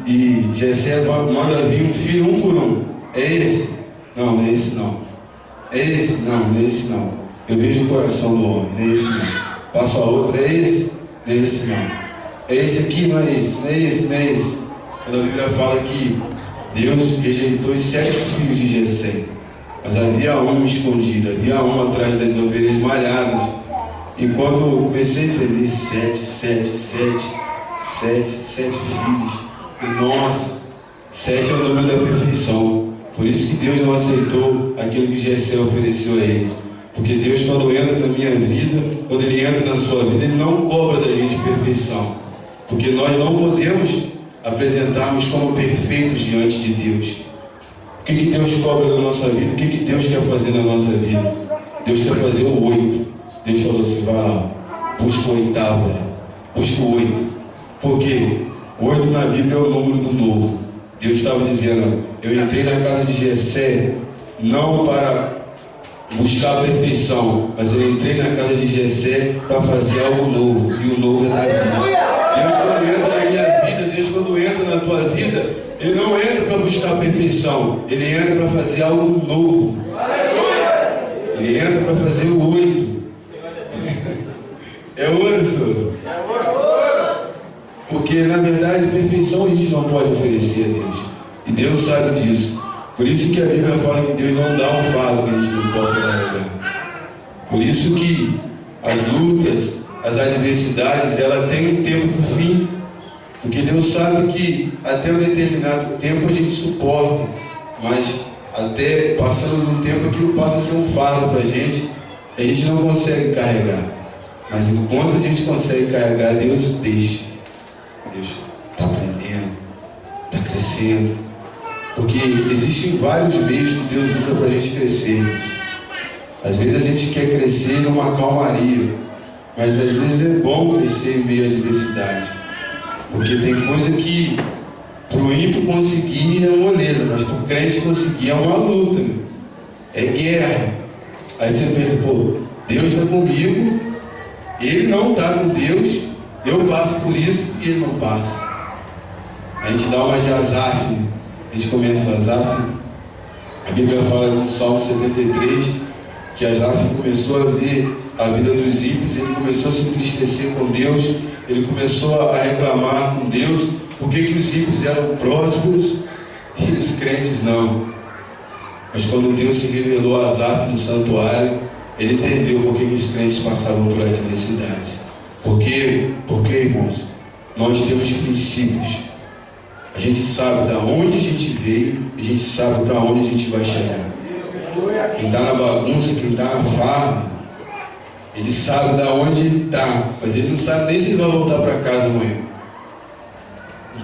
e Jessé manda vir um filho um por um. É esse? Não, não é esse não. É esse? Não, não é esse não. Eu vejo o coração do homem, não é esse não. Passo a outra, é esse? Não é esse não. É esse aqui? Não é esse, não é esse, não é esse. Quando a Bíblia fala que Deus rejeitou os 7 filhos de Jessé, mas havia um escondido, havia um atrás das ovelhas malhadas. E quando eu comecei a entender 7 filhos, nossa, 7 é o número da perfeição. Por isso que Deus não aceitou aquilo que Jessé ofereceu a ele. Porque Deus, quando entra na minha vida, quando Ele entra na sua vida, Ele não cobra da gente perfeição. Porque nós não podemos apresentarmos como perfeitos diante de Deus. O que Deus cobra na nossa vida? O que Deus quer fazer na nossa vida? Deus quer fazer o 8. Deus falou assim, vai lá, busca o 8º lá, busca o 8. Por quê? O 8 na Bíblia é o número do novo. Deus estava dizendo: eu entrei na casa de Jessé não para buscar a perfeição, mas eu entrei na casa de Jessé para fazer algo novo, e o novo é da vida. Deus, quando entra na minha vida, Deus, quando entra na tua vida, Ele não entra para buscar a perfeição, Ele entra para fazer algo novo. Ele entra para fazer o 8. É ouro, Souza. Porque na verdade perfeição a gente não pode oferecer a Deus, e Deus sabe disso. Por isso que a Bíblia fala que Deus não dá um fardo que a gente não possa carregar. Por isso que as lutas, as adversidades, ela tem um tempo por fim. Porque Deus sabe que até um determinado tempo a gente suporta, mas até passando um tempo aquilo passa a ser um fardo para a gente não consegue carregar. Mas enquanto a gente consegue carregar, Deus deixa. Deus está aprendendo, está crescendo. Porque existem vários meios que Deus usa para a gente crescer. Às vezes a gente quer crescer numa calmaria, mas às vezes é bom crescer em meio à adversidade. Porque tem coisa que para o ímpio conseguir é moleza, mas para o crente conseguir é uma luta, né? É guerra. Aí você pensa, pô, Deus está comigo, Ele não está com Deus, eu passo por isso e Ele não passa. A gente dá uma de Asaf, né? A gente começa Asaf. A Bíblia fala no Salmo 73 que Asaf começou a ver a vida dos ímpios, ele começou a se entristecer com Deus, ele começou a reclamar com Deus, por que os ímpios eram prósperos e os crentes não. Mas quando Deus se revelou a Asaf no santuário, ele entendeu por que os crentes passavam por adversidades. Porque, irmãos, nós temos princípios. A gente sabe de onde a gente veio, a gente sabe para onde a gente vai chegar. Quem está na bagunça, quem está na farra, ele sabe de onde ele está, mas ele não sabe nem se ele vai voltar para casa amanhã.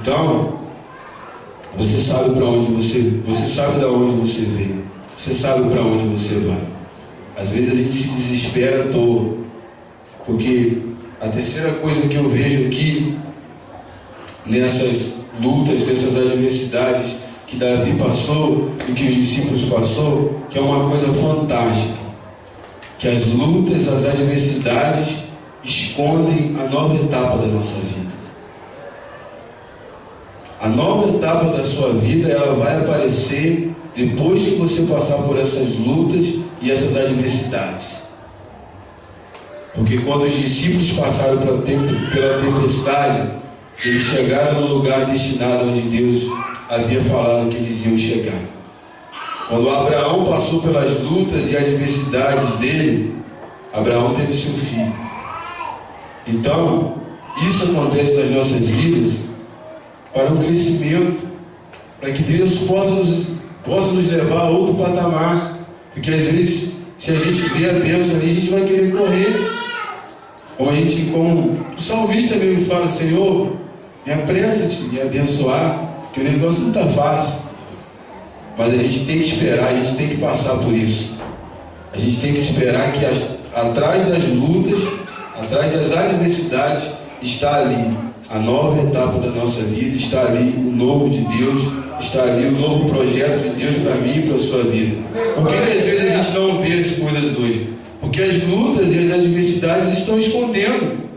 Então, você sabe para onde você sabe de onde você veio, você sabe para onde você vai. Às vezes a gente se desespera à toa, porque a terceira coisa que eu vejo aqui nessas lutas, nessas adversidades que Davi passou e que os discípulos passou, que é uma coisa fantástica, que as lutas, as adversidades escondem a nova etapa da nossa vida. A nova etapa da sua vida, ela vai aparecer depois que você passar por essas lutas e essas adversidades. Porque quando os discípulos passaram pela tempestade, eles chegaram no lugar destinado onde Deus havia falado que eles iam chegar. Quando Abraão passou pelas lutas e adversidades dele, Abraão teve seu filho. Então, isso acontece nas nossas vidas para o crescimento, para que Deus possa nos levar a outro patamar. Porque às vezes, se a gente vê a bênção ali, a gente vai querer correr. Como o salmista mesmo fala: Senhor, me apressa-te me abençoar, que o negócio não está fácil. Mas a gente tem que esperar, a gente tem que passar por isso. A gente tem que esperar que atrás das lutas, atrás das adversidades, está ali a nova etapa da nossa vida, está ali o novo de Deus, está ali o novo projeto de Deus para mim e para a sua vida. Por que às vezes a gente não vê as coisas hoje? Porque as lutas e as adversidades estão escondendo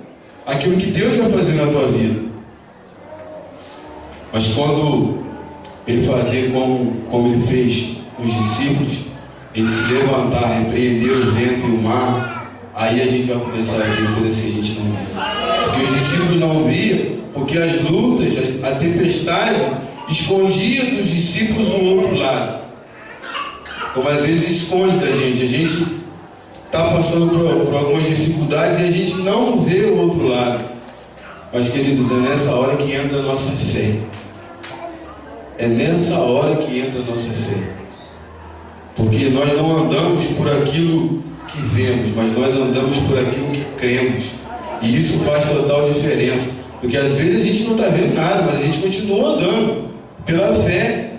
aquilo que Deus vai fazer na tua vida. Mas quando Ele fazer como Ele fez com os discípulos, Ele se levantar, repreender o vento e o mar, aí a gente vai começar a ver coisas que a gente não vê. Porque os discípulos não viam, porque as lutas, a tempestade escondia dos discípulos o outro lado. Como às vezes esconde da gente. A gente está passando por algumas dificuldades e a gente não vê o outro lado. Mas, queridos, é nessa hora que entra a nossa fé. É nessa hora que entra a nossa fé. Porque nós não andamos por aquilo que vemos, mas nós andamos por aquilo que cremos. E isso faz total diferença. Porque às vezes a gente não está vendo nada, mas a gente continua andando pela fé.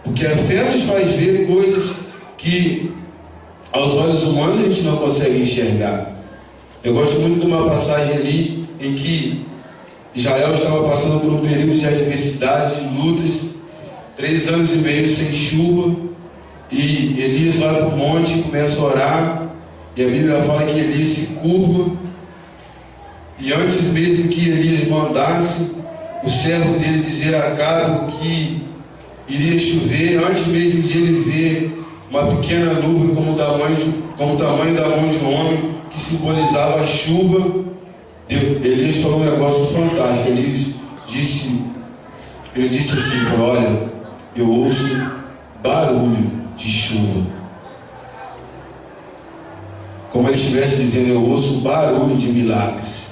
Porque a fé nos faz ver coisas que aos olhos humanos a gente não consegue enxergar. Eu gosto muito de uma passagem ali em que Israel estava passando por um período de adversidades, de lutas, 3 anos e meio sem chuva, e Elias vai para o monte e começa a orar, e a Bíblia fala que Elias se curva, e antes mesmo que Elias mandasse o servo dele dizer a Acabe que iria chover, antes mesmo de ele ver uma pequena nuvem como o tamanho da mão de um homem, que simbolizava a chuva, Elias falou um negócio fantástico. Elias disse assim, falou: olha, eu ouço barulho de chuva. Como ele estivesse dizendo, eu ouço barulho de milagres.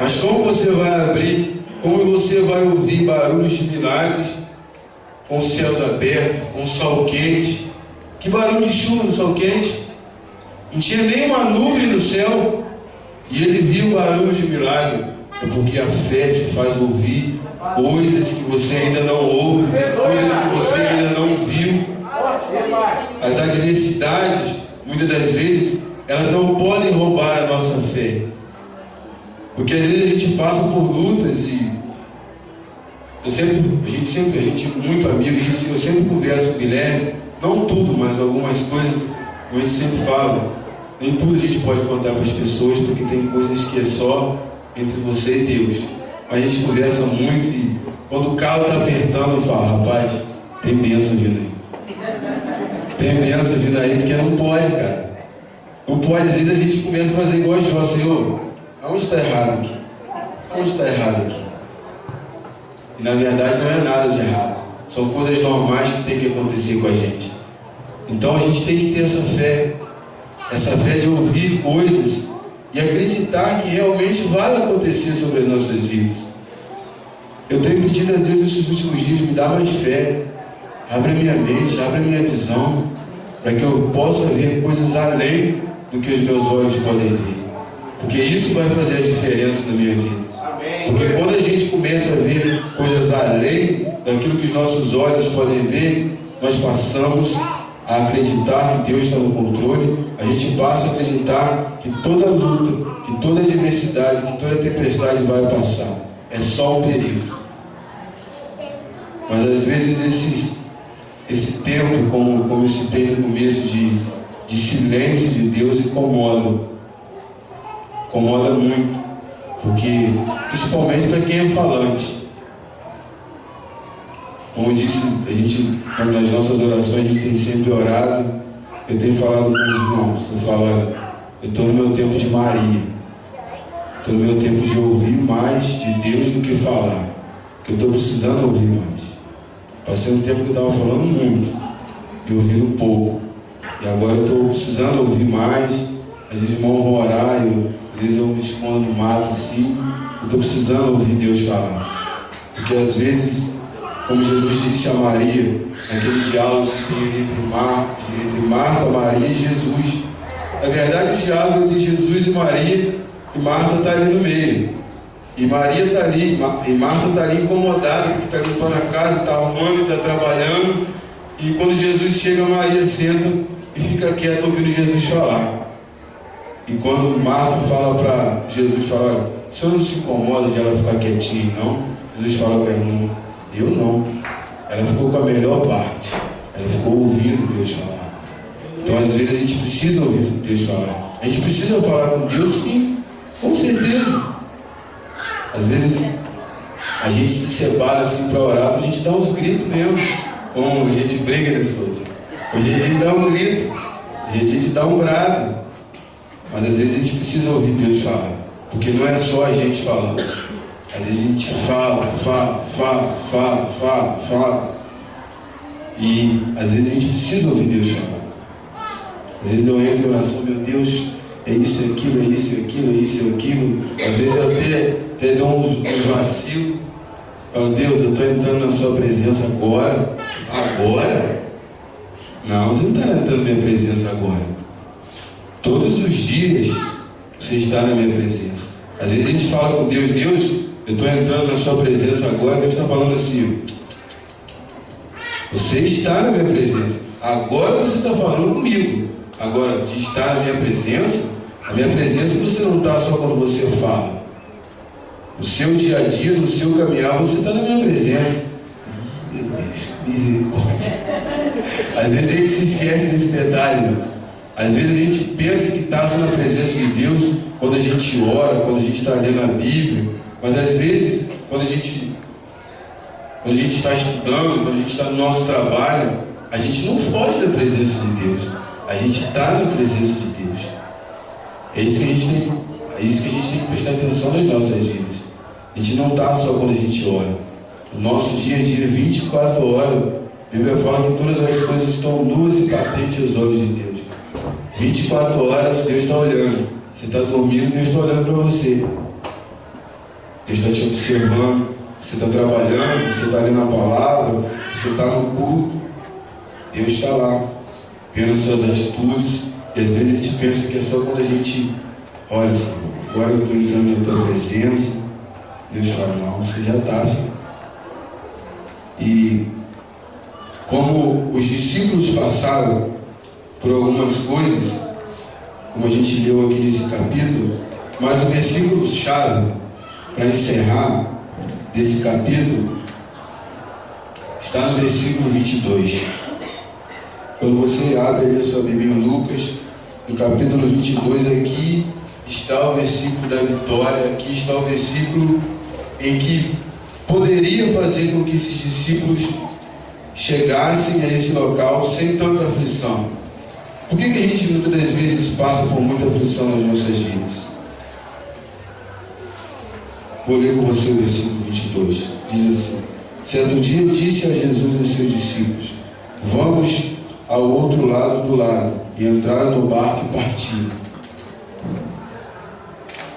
Mas como você vai ouvir barulhos de milagres com os céus abertos, com o sol quente? Que barulho de chuva no sol quente? Não tinha nenhuma nuvem no céu, e ele viu o barulho de milagre. É porque a fé te faz ouvir coisas que você ainda não ouve, coisas que você ainda não viu. As adversidades, muitas das vezes, elas não podem roubar a nossa fé, porque às vezes a gente passa por lutas, e a gente é muito amigo, eu sempre converso com o Guilherme, não tudo, mas algumas coisas, como a gente sempre fala, nem tudo a gente pode contar para as pessoas, porque tem coisas que é só entre você e Deus. Mas a gente conversa muito, e quando o carro está apertando, eu falo: rapaz, tem bênção vindo aí. Tem bênção vindo aí, porque não pode, cara. Não pode. Às vezes a gente começa a fazer igual de Jó: Senhor, aonde está errado aqui? Aonde está errado aqui? E na verdade não é nada de errado. São coisas normais que tem que acontecer com a gente. Então a gente tem que ter essa fé de ouvir coisas e acreditar que realmente vai acontecer sobre as nossas vidas. Eu tenho pedido a Deus nesses últimos dias: me dá mais fé, abre a minha mente, abre a minha visão, para que eu possa ver coisas além do que os meus olhos podem ver, porque isso vai fazer a diferença na minha vida. Porque quando a gente começa a ver coisas além daquilo que os nossos olhos podem ver, nós passamos a acreditar que Deus está no controle. A gente passa a acreditar que toda luta, que toda adversidade, que toda tempestade vai passar. É só um período. Mas às vezes esse tempo, como eu citei no começo, de silêncio de Deus, incomoda muito, porque principalmente para quem é falante. Como eu disse, nas nossas orações, a gente tem sempre orado. Eu tenho falado com os irmãos, eu estou no meu tempo de Maria, estou no meu tempo de ouvir mais de Deus do que falar, porque eu estou precisando ouvir mais. Passei um tempo que eu estava falando muito e ouvindo pouco, e agora eu estou precisando ouvir mais. Às vezes os irmãos vão orar, às vezes eu me escondo no mato assim, eu estou precisando ouvir Deus falar, porque às vezes, como Jesus disse a Maria, naquele diálogo que tem entre Marta, Maria e Jesus. Na verdade, o diálogo entre Jesus e Maria, e Marta está ali no meio. E Maria está ali, e Marta está ali incomodada, porque está limpando a casa, está arrumando, está trabalhando. E quando Jesus chega, Maria senta e fica quieta ouvindo Jesus falar. E quando Marta fala para Jesus, fala: o senhor não se incomoda de ela ficar quietinha, não? Jesus fala para ela: não, eu não. Ela ficou com a melhor parte. Ela ficou ouvindo Deus falar. Então às vezes a gente precisa ouvir Deus falar. A gente precisa falar com Deus, sim, com certeza. Às vezes a gente se separa assim para orar, a gente dá uns gritos mesmo, como a gente briga nessa hoje. Hoje a gente dá um grito, a gente dá um brado. Mas às vezes a gente precisa ouvir Deus falar, porque não é só a gente falando. Às vezes a gente fala. E às vezes a gente precisa ouvir Deus falar. Às vezes eu entro em oração: meu Deus, é isso, aquilo, é isso, aquilo, é isso, aquilo. Às vezes eu até dou uns vacilos. Falo: Deus, eu estou entrando na sua presença agora. Agora? Não, você não está entrando na minha presença agora. Todos os dias você está na minha presença. Às vezes a gente fala com Deus: Deus, eu estou entrando na sua presença agora. Deus está falando assim: você está na minha presença. Agora você está falando comigo. Agora, de estar na minha presença, a minha presença você não está só quando você fala. No seu dia a dia, no seu caminhar, você está na minha presença. Meu Deus, misericórdia. Às vezes a gente se esquece desse detalhe, irmãos. Às vezes a gente pensa que está na presença de Deus quando a gente ora, quando a gente está lendo a Bíblia, mas às vezes, quando a gente está estudando, quando a gente está no nosso trabalho, a gente não foge da presença de Deus. A gente está na presença de Deus. É isso que a gente tem que prestar atenção nas nossas vidas. A gente não está só quando a gente ora. O nosso dia a dia, 24 horas, a Bíblia fala que todas as coisas estão nuas e patentes aos olhos de Deus. 24 horas Deus está olhando. Você está dormindo, Deus está olhando para você. Deus está te observando. Você está trabalhando, você está lendo a palavra, você está no culto. Deus está lá, vendo as suas atitudes. E às vezes a gente pensa que é só quando a gente olha assim, agora eu estou entrando na tua presença. Deus fala, não, você já está, filho. E como os discípulos passaram por algumas coisas, como a gente leu aqui nesse capítulo, mas o versículo-chave para encerrar desse capítulo está no versículo 22. Quando você abre ali a sua Bíblia em Lucas, no capítulo 22, aqui está o versículo da vitória, aqui está o versículo em que poderia fazer com que esses discípulos chegassem a esse local sem tanta aflição. Por que a gente muitas das vezes passa por muita aflição nas nossas vidas? Vou ler com você o versículo 22. Diz assim: certo dia disse a Jesus e seus discípulos: vamos ao outro lado do lago. E entraram no barco e partiram.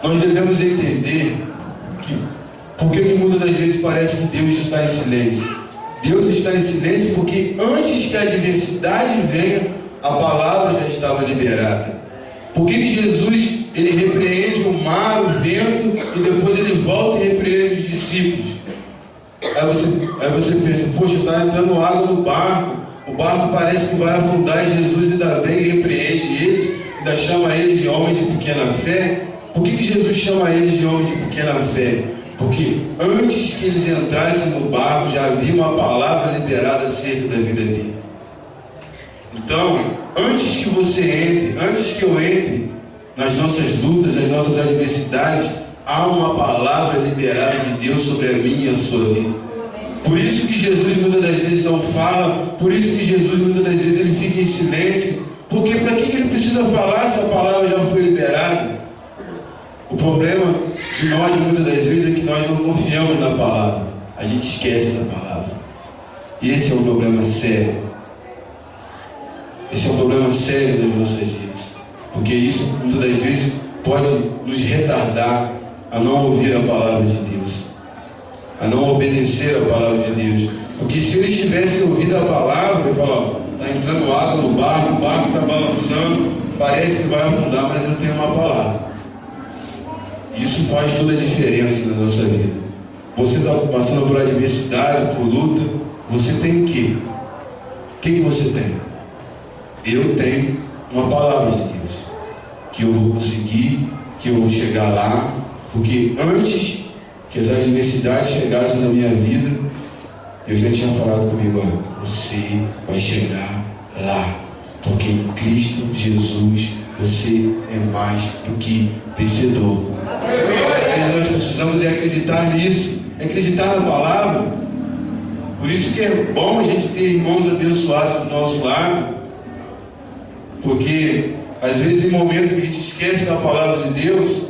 Nós devemos entender que por que muitas das vezes parece que Deus está em silêncio? Deus está em silêncio porque antes que a adversidade venha, a palavra já estava liberada. Por que Jesus ele repreende o mar, o vento, e depois ele volta e repreende os discípulos? Aí você pensa, poxa, está entrando água no barco, o barco parece que vai afundar, e Jesus ainda vem e repreende eles, ainda chama eles de homem de pequena fé. Por que Jesus chama eles de homem de pequena fé? Porque antes que eles entrassem no barco, já havia uma palavra liberada acerca da vida dele. Então, antes que você entre, antes que eu entre nas nossas lutas, nas nossas adversidades, há uma palavra liberada de Deus sobre a minha e a sua vida. Por isso que Jesus muitas das vezes não fala, por isso que Jesus muitas das vezes ele fica em silêncio, porque para que ele precisa falar se a palavra já foi liberada? O problema de nós muitas das vezes é que nós não confiamos na palavra, a gente esquece da palavra. E esse é um problema sério. Esse é um problema sério das nossas vidas, porque isso muitas das vezes pode nos retardar a não ouvir a palavra de Deus, a não obedecer a palavra de Deus. Porque se eles tivessem ouvido a palavra e falar, está entrando água no barco, o barco está balançando, parece que vai afundar, mas eu tenho uma palavra. Isso faz toda a diferença na nossa vida. Você está passando por adversidade, por luta, você tem o quê? O que você tem? Eu tenho uma palavra de Deus, que eu vou conseguir, que eu vou chegar lá, porque antes que as adversidades chegassem na minha vida, Deus já tinha falado comigo, olha, você vai chegar lá, porque em Cristo Jesus você é mais do que vencedor. Nós precisamos acreditar nisso, acreditar na palavra. Por isso que é bom a gente ter irmãos abençoados do nosso lado, porque às vezes em momentos que a gente esquece da palavra de Deus,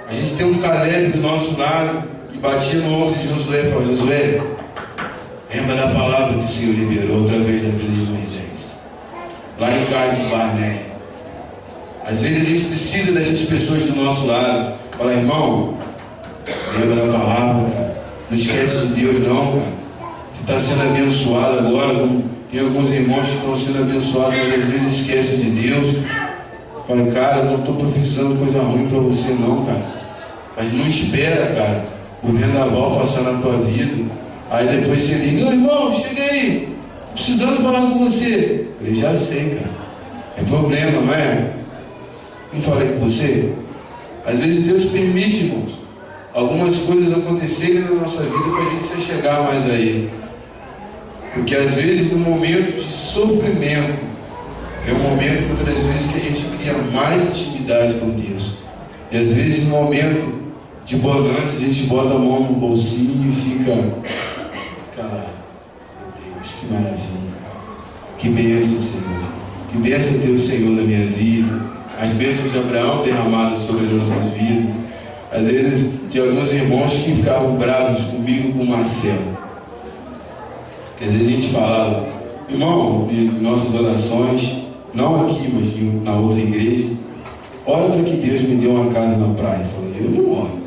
a gente tem um Caleb do nosso lado que batia no ombro de Josué e falava, Josué, lembra da palavra que o Senhor liberou através da vida de Moisés, lá em Cades Barnea. Às vezes a gente precisa dessas pessoas do nosso lado. Fala, irmão, lembra da palavra, cara. Não esquece de Deus não, cara. Você está sendo abençoado agora. Tem alguns irmãos que estão sendo abençoados, mas às vezes esquecem de Deus. Fala, cara, não estou profetizando coisa ruim para você não, cara. Mas não espera, cara, o vendaval passar na tua vida. Aí depois você liga, irmão, cheguei, precisando falar com você. Eu falei, já sei, cara. É problema, não é? Não falei com você? Às vezes Deus permite, irmãos, algumas coisas acontecerem na nossa vida para a gente se chegar mais a Ele. Porque às vezes no momento de sofrimento é um momento, muitas das vezes, que a gente cria mais intimidade com Deus. E às vezes no momento de bonança a gente bota a mão no bolsinho e fica calado. Meu Deus, que maravilha. Que bênção, Senhor. Que bênção ter o Senhor na minha vida. As bênçãos de Abraão derramadas sobre as nossas vidas. Às vezes tinha alguns irmãos que ficavam bravos comigo, com o Marcelo. Às vezes a gente falava, irmão, em nossas orações, não aqui, mas na outra igreja, ora para que Deus me dê uma casa na praia. Eu falei, eu não oro.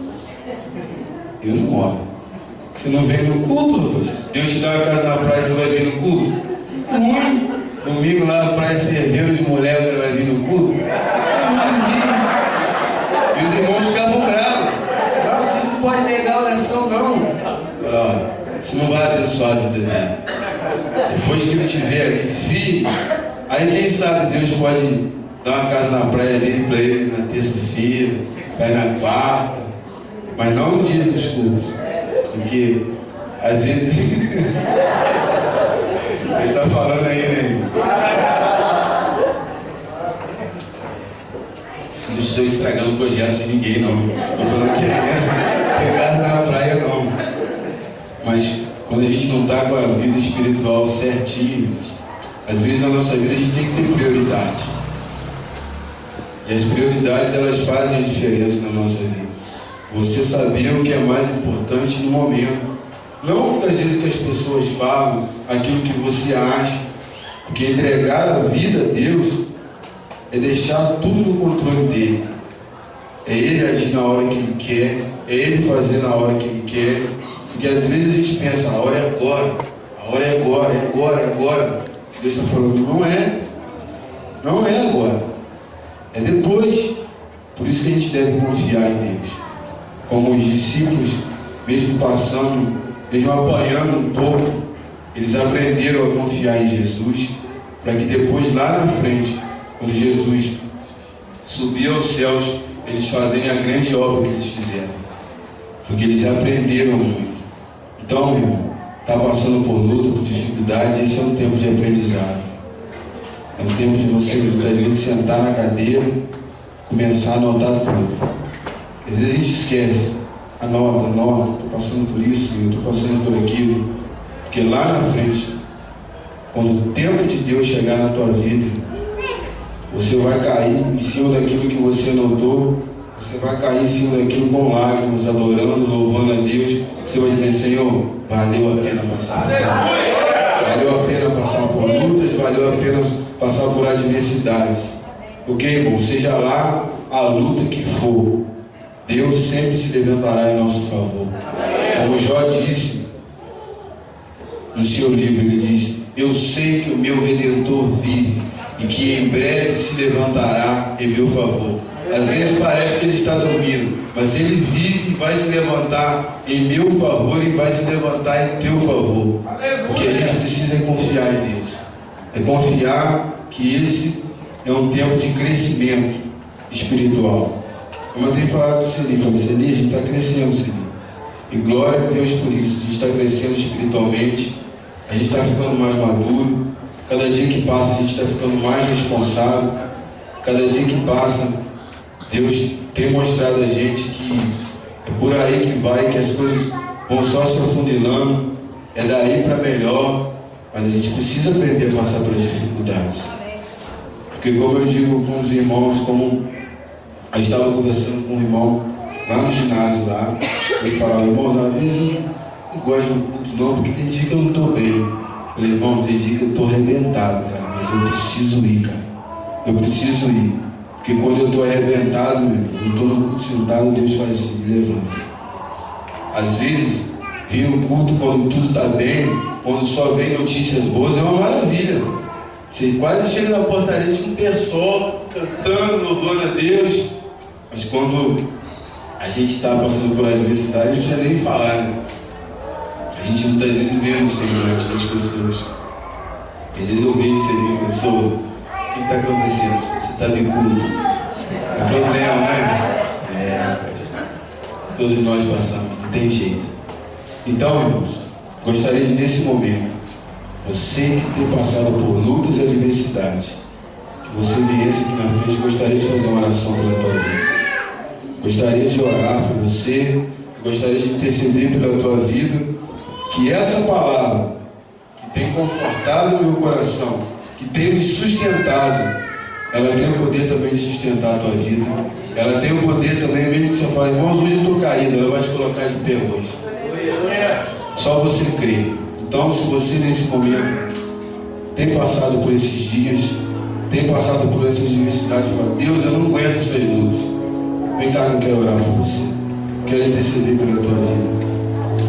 Eu não oro. Você não vem no culto, rapaz? Deus te dá uma casa na praia, você vai vir no culto? Ruim. Domingo lá na praia fervendo de mulher, você vai vir no culto? E os irmãos ficavam bravos. Não, você não pode negar a oração, não. Eu falei, olha, você não vai abençoar a vida dele. Depois que ele estiver ali, filho, aí quem sabe Deus pode dar uma casa na praia dele para ele na terça-feira, vai na quarta, mas não no dia dos cultos. Porque às vezes ele está falando aí, né? Não estou estragando o projeto de ninguém, não. Estou falando que tem casa na praia, não. Mas quando a gente não está com a vida espiritual certinha, às vezes na nossa vida a gente tem que ter prioridade. E as prioridades, elas fazem a diferença na nossa vida. Você saber o que é mais importante no momento. Não muitas vezes que as pessoas falam aquilo que você acha. Porque entregar a vida a Deus é deixar tudo no controle dele. É ele agir na hora que ele quer, é ele fazer na hora que ele quer. Porque às vezes a gente pensa, a hora é agora, a hora é agora, é agora, é agora. Deus está falando, não é. Não é agora. É depois. Por isso que a gente deve confiar em Deus. Como os discípulos, mesmo passando, mesmo apanhando um pouco, eles aprenderam a confiar em Jesus, para que depois, lá na frente, quando Jesus subir aos céus, eles fazerem a grande obra que eles fizeram. Porque eles aprenderam muito. Então, meu irmão, está passando por luta, por dificuldade, esse é um tempo de aprendizado. É um tempo de você, muitas vezes, sentar na cadeira, começar a anotar tudo. Às vezes a gente esquece. Anota, estou passando por isso, eu estou passando por aquilo. Porque lá na frente, quando o tempo de Deus chegar na tua vida, você vai cair em cima daquilo que você anotou. Você vai cair em cima daquilo com lágrimas, adorando, louvando a Deus. Você vai dizer, Senhor, valeu a pena passar. Valeu a pena passar por lutas, valeu a pena passar por adversidades. Porque, irmão, seja lá a luta que for, Deus sempre se levantará em nosso favor. Como Jó disse no seu livro, ele diz, eu sei que o meu Redentor vive e que em breve se levantará em meu favor. Às vezes parece que ele está dormindo, mas ele vive e vai se levantar em meu favor e vai se levantar em teu favor. O que a gente precisa é confiar em Deus. É confiar que esse é um tempo de crescimento espiritual. Eu mandei falar com o Celi, falei, Celi, a gente está crescendo, Celi. E glória a Deus por isso. A gente está crescendo espiritualmente, a gente está ficando mais maduro. Cada dia que passa a gente está ficando mais responsável. Cada dia que passa, Deus tem mostrado a gente que é por aí que vai, que as coisas vão só se afunilando, é daí para melhor, mas a gente precisa aprender a passar pelas dificuldades. Porque como eu digo com os irmãos, como a gente estava conversando com um irmão lá no ginásio lá, ele falava, irmão, às vezes eu não gosto muito não, porque tem dia que eu não estou bem. Eu falei, irmão, tem dia que eu estou arrebentado, cara, mas eu preciso ir, cara. Eu preciso ir. Porque quando eu estou arrebentado, eu estou no culto sentado, Deus faz assim, me levanta. Às vezes, vir no culto quando tudo está bem, quando só vem notícias boas, é uma maravilha. Você quase chega na portaria de um pessoal cantando, louvando a Deus. Mas quando a gente está passando por adversidade, não precisa nem falar, né? A gente muitas vezes vê no semblante das pessoas. Às vezes eu vejo a pessoa, o que está acontecendo? Você está bicudo. É problema, né? É, todos nós passamos, não tem jeito. Então, irmãos, gostaria de nesse momento Você que tem passado por lutas e adversidades, que você viesse aqui na frente, gostaria de fazer uma oração pela tua vida. Gostaria de orar por você, gostaria de interceder pela tua vida, que essa palavra, que tem confortado o meu coração, que tem me sustentado, ela tem o poder também de sustentar a tua vida. Ela tem o poder também, mesmo que você fale, irmãos, hoje eu estou caído, ela vai te colocar de pé hoje. Só você crer. Então, se você nesse momento tem passado por esses dias, tem passado por essas adversidades, fala, Deus, eu não aguento essas lutas. Vem cá que eu quero orar por você. Quero interceder pela tua vida.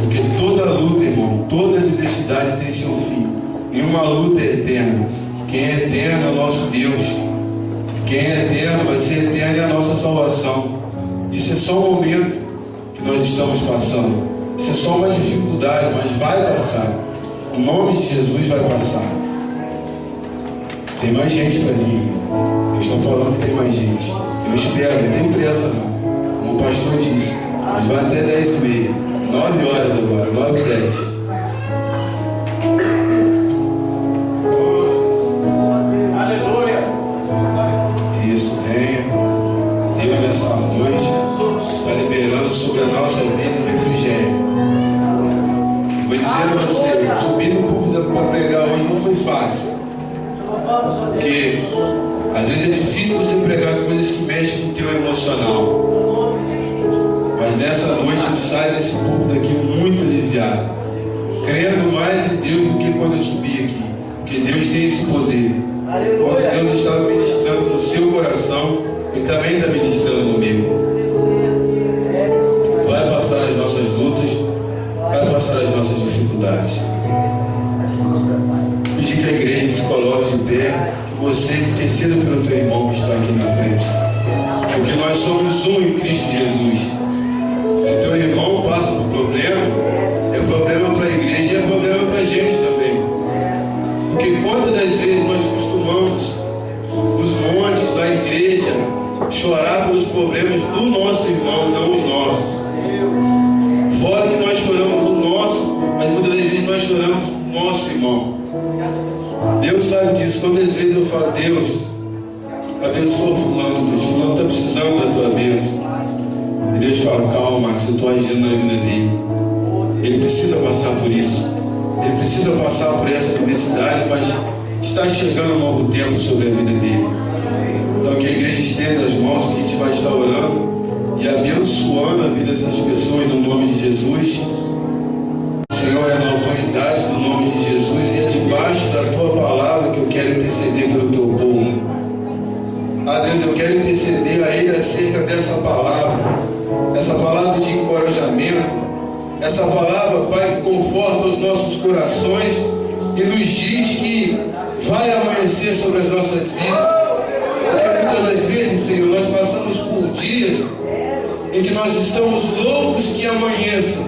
Porque toda luta, irmão, toda adversidade tem seu fim. Nenhuma luta é eterna. Quem é eterno é o nosso Deus. Quem é eterno vai ser eterno é a nossa salvação. Isso é só um momento que nós estamos passando. Isso é só uma dificuldade, mas vai passar. O nome de Jesus vai passar. Tem mais gente para vir. Eu estou falando que tem mais gente. Eu espero, não tem pressa não. Como o pastor disse, mas vai até 10h30. 9 horas agora, 9h10. Sobre a nossa vida no refrigério. Vou dizer a você, subir no púlpito para pregar hoje não foi fácil. Porque às vezes é difícil você pregar coisas que mexem com o teu emocional. Mas nessa noite eu saio desse púlpito aqui muito aliviado, crendo mais em Deus do que quando eu subi aqui. Porque Deus tem esse poder. Quando Deus estava ministrando no seu coração, Ele também está ministrando no meu. Vai passar as nossas lutas, vai passar as nossas dificuldades. Pedir que a igreja se coloque de pé, que você interceda pelo teu irmão que está aqui na frente. Porque nós somos um em Cristo Jesus. Se teu irmão passa por problema, é problema para a igreja e é problema para a gente também. Porque quantas das vezes nós costumamos, os montes da igreja, chorar pelos problemas do nosso irmão, não os nossos. Fora que nós choramos o nosso, mas muitas das vezes nós choramos o nosso irmão. Deus sabe disso. Quantas vezes eu falo, Deus, abençoa fulano, Deus, fulano está precisando da tua bênção. E Deus fala, calma, Marcos, eu estou agindo na vida dele. Ele precisa passar por isso. Ele precisa passar por essa adversidade, mas está chegando um novo tempo sobre a vida dele. Então que a igreja estenda as mãos, que a gente vai estar orando e abençoando a vida dessas pessoas no nome de Jesus. Senhor, é na autoridade do nome de Jesus e é debaixo da tua palavra que eu quero interceder pelo teu povo. Ah, Deus, eu quero interceder a Ele acerca dessa palavra, essa palavra de encorajamento, essa palavra, Pai, que conforta os nossos corações e nos diz que vai amanhecer sobre as nossas vidas. Porque muitas das vezes, Senhor, nós passamos por dias em que nós estamos loucos que amanheça,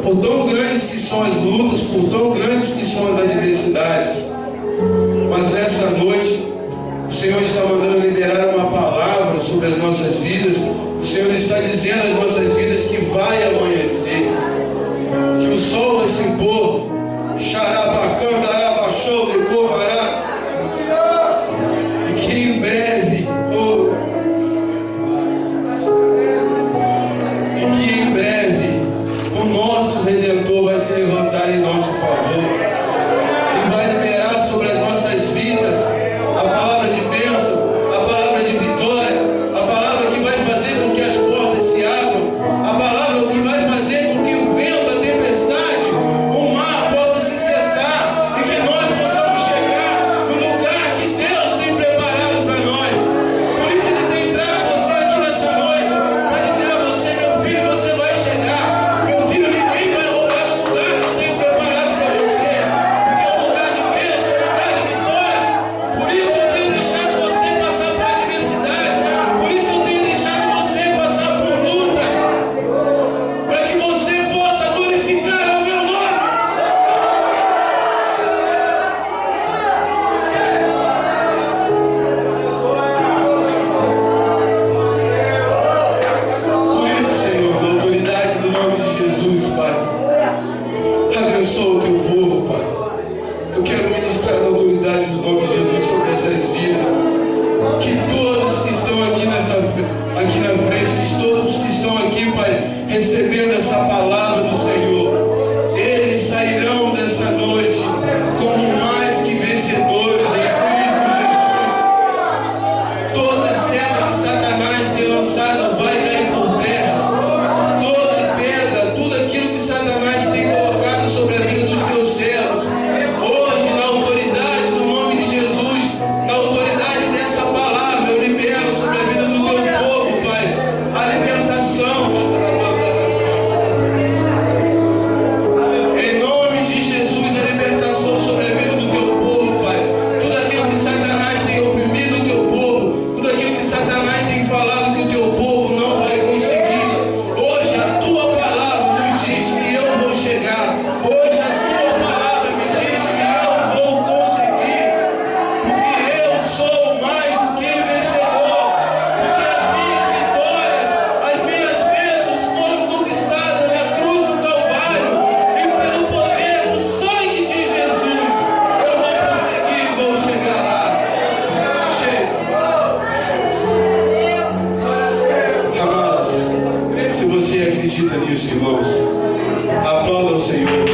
por tão grandes que são as lutas, por tão grandes que são as adversidades. Mas nessa noite, o Senhor está mandando liberar uma palavra sobre as nossas vidas. O Senhor está dizendo às nossas vidas que vai amanhecer, que o sol vai se pôr, xarabacanda, arabaxou, decovará, e que em breve, o nosso Redentor vai se levantar em nosso favor e vai liberar sobre as nossas vidas a palavra de bênção, a palavra de vitória, a palavra que vai fazer com que as portas se abram, a palavra que vai fazer com que o vento, a tempestade, o mar possa se cessar e que nós possamos palavra do Senhor. Eles sairão dessa noite como mais que vencedores em Cristo Jesus. Toda seta que Satanás tem lançado vai cair por terra. Toda pedra, tudo aquilo que Satanás tem colocado sobre a vida dos teus servos, hoje, na autoridade do nome de Jesus, na autoridade dessa palavra, eu libero sobre a vida do teu povo, Pai, a libertação. Em nome de Jesus, a libertação sobre a vida do teu povo, Pai. Tudo aquilo que Satanás tem oprimido o teu povo, tudo aquilo que Satanás tem falado que o teu povo não vai conseguir. Hoje a tua palavra nos diz que eu vou chegar. Hoje a tua palavra me diz que eu vou conseguir. Porque eu sou mais do que vencedor. Porque as minhas vitórias, as minhas bênçãos foram conquistadas na cruz do Calvário. E pelo poder do sangue de Jesus, eu vou prosseguir e vou chegar lá. Chega. Amados, se você acredita nisso, irmãos, aplauda o Senhor.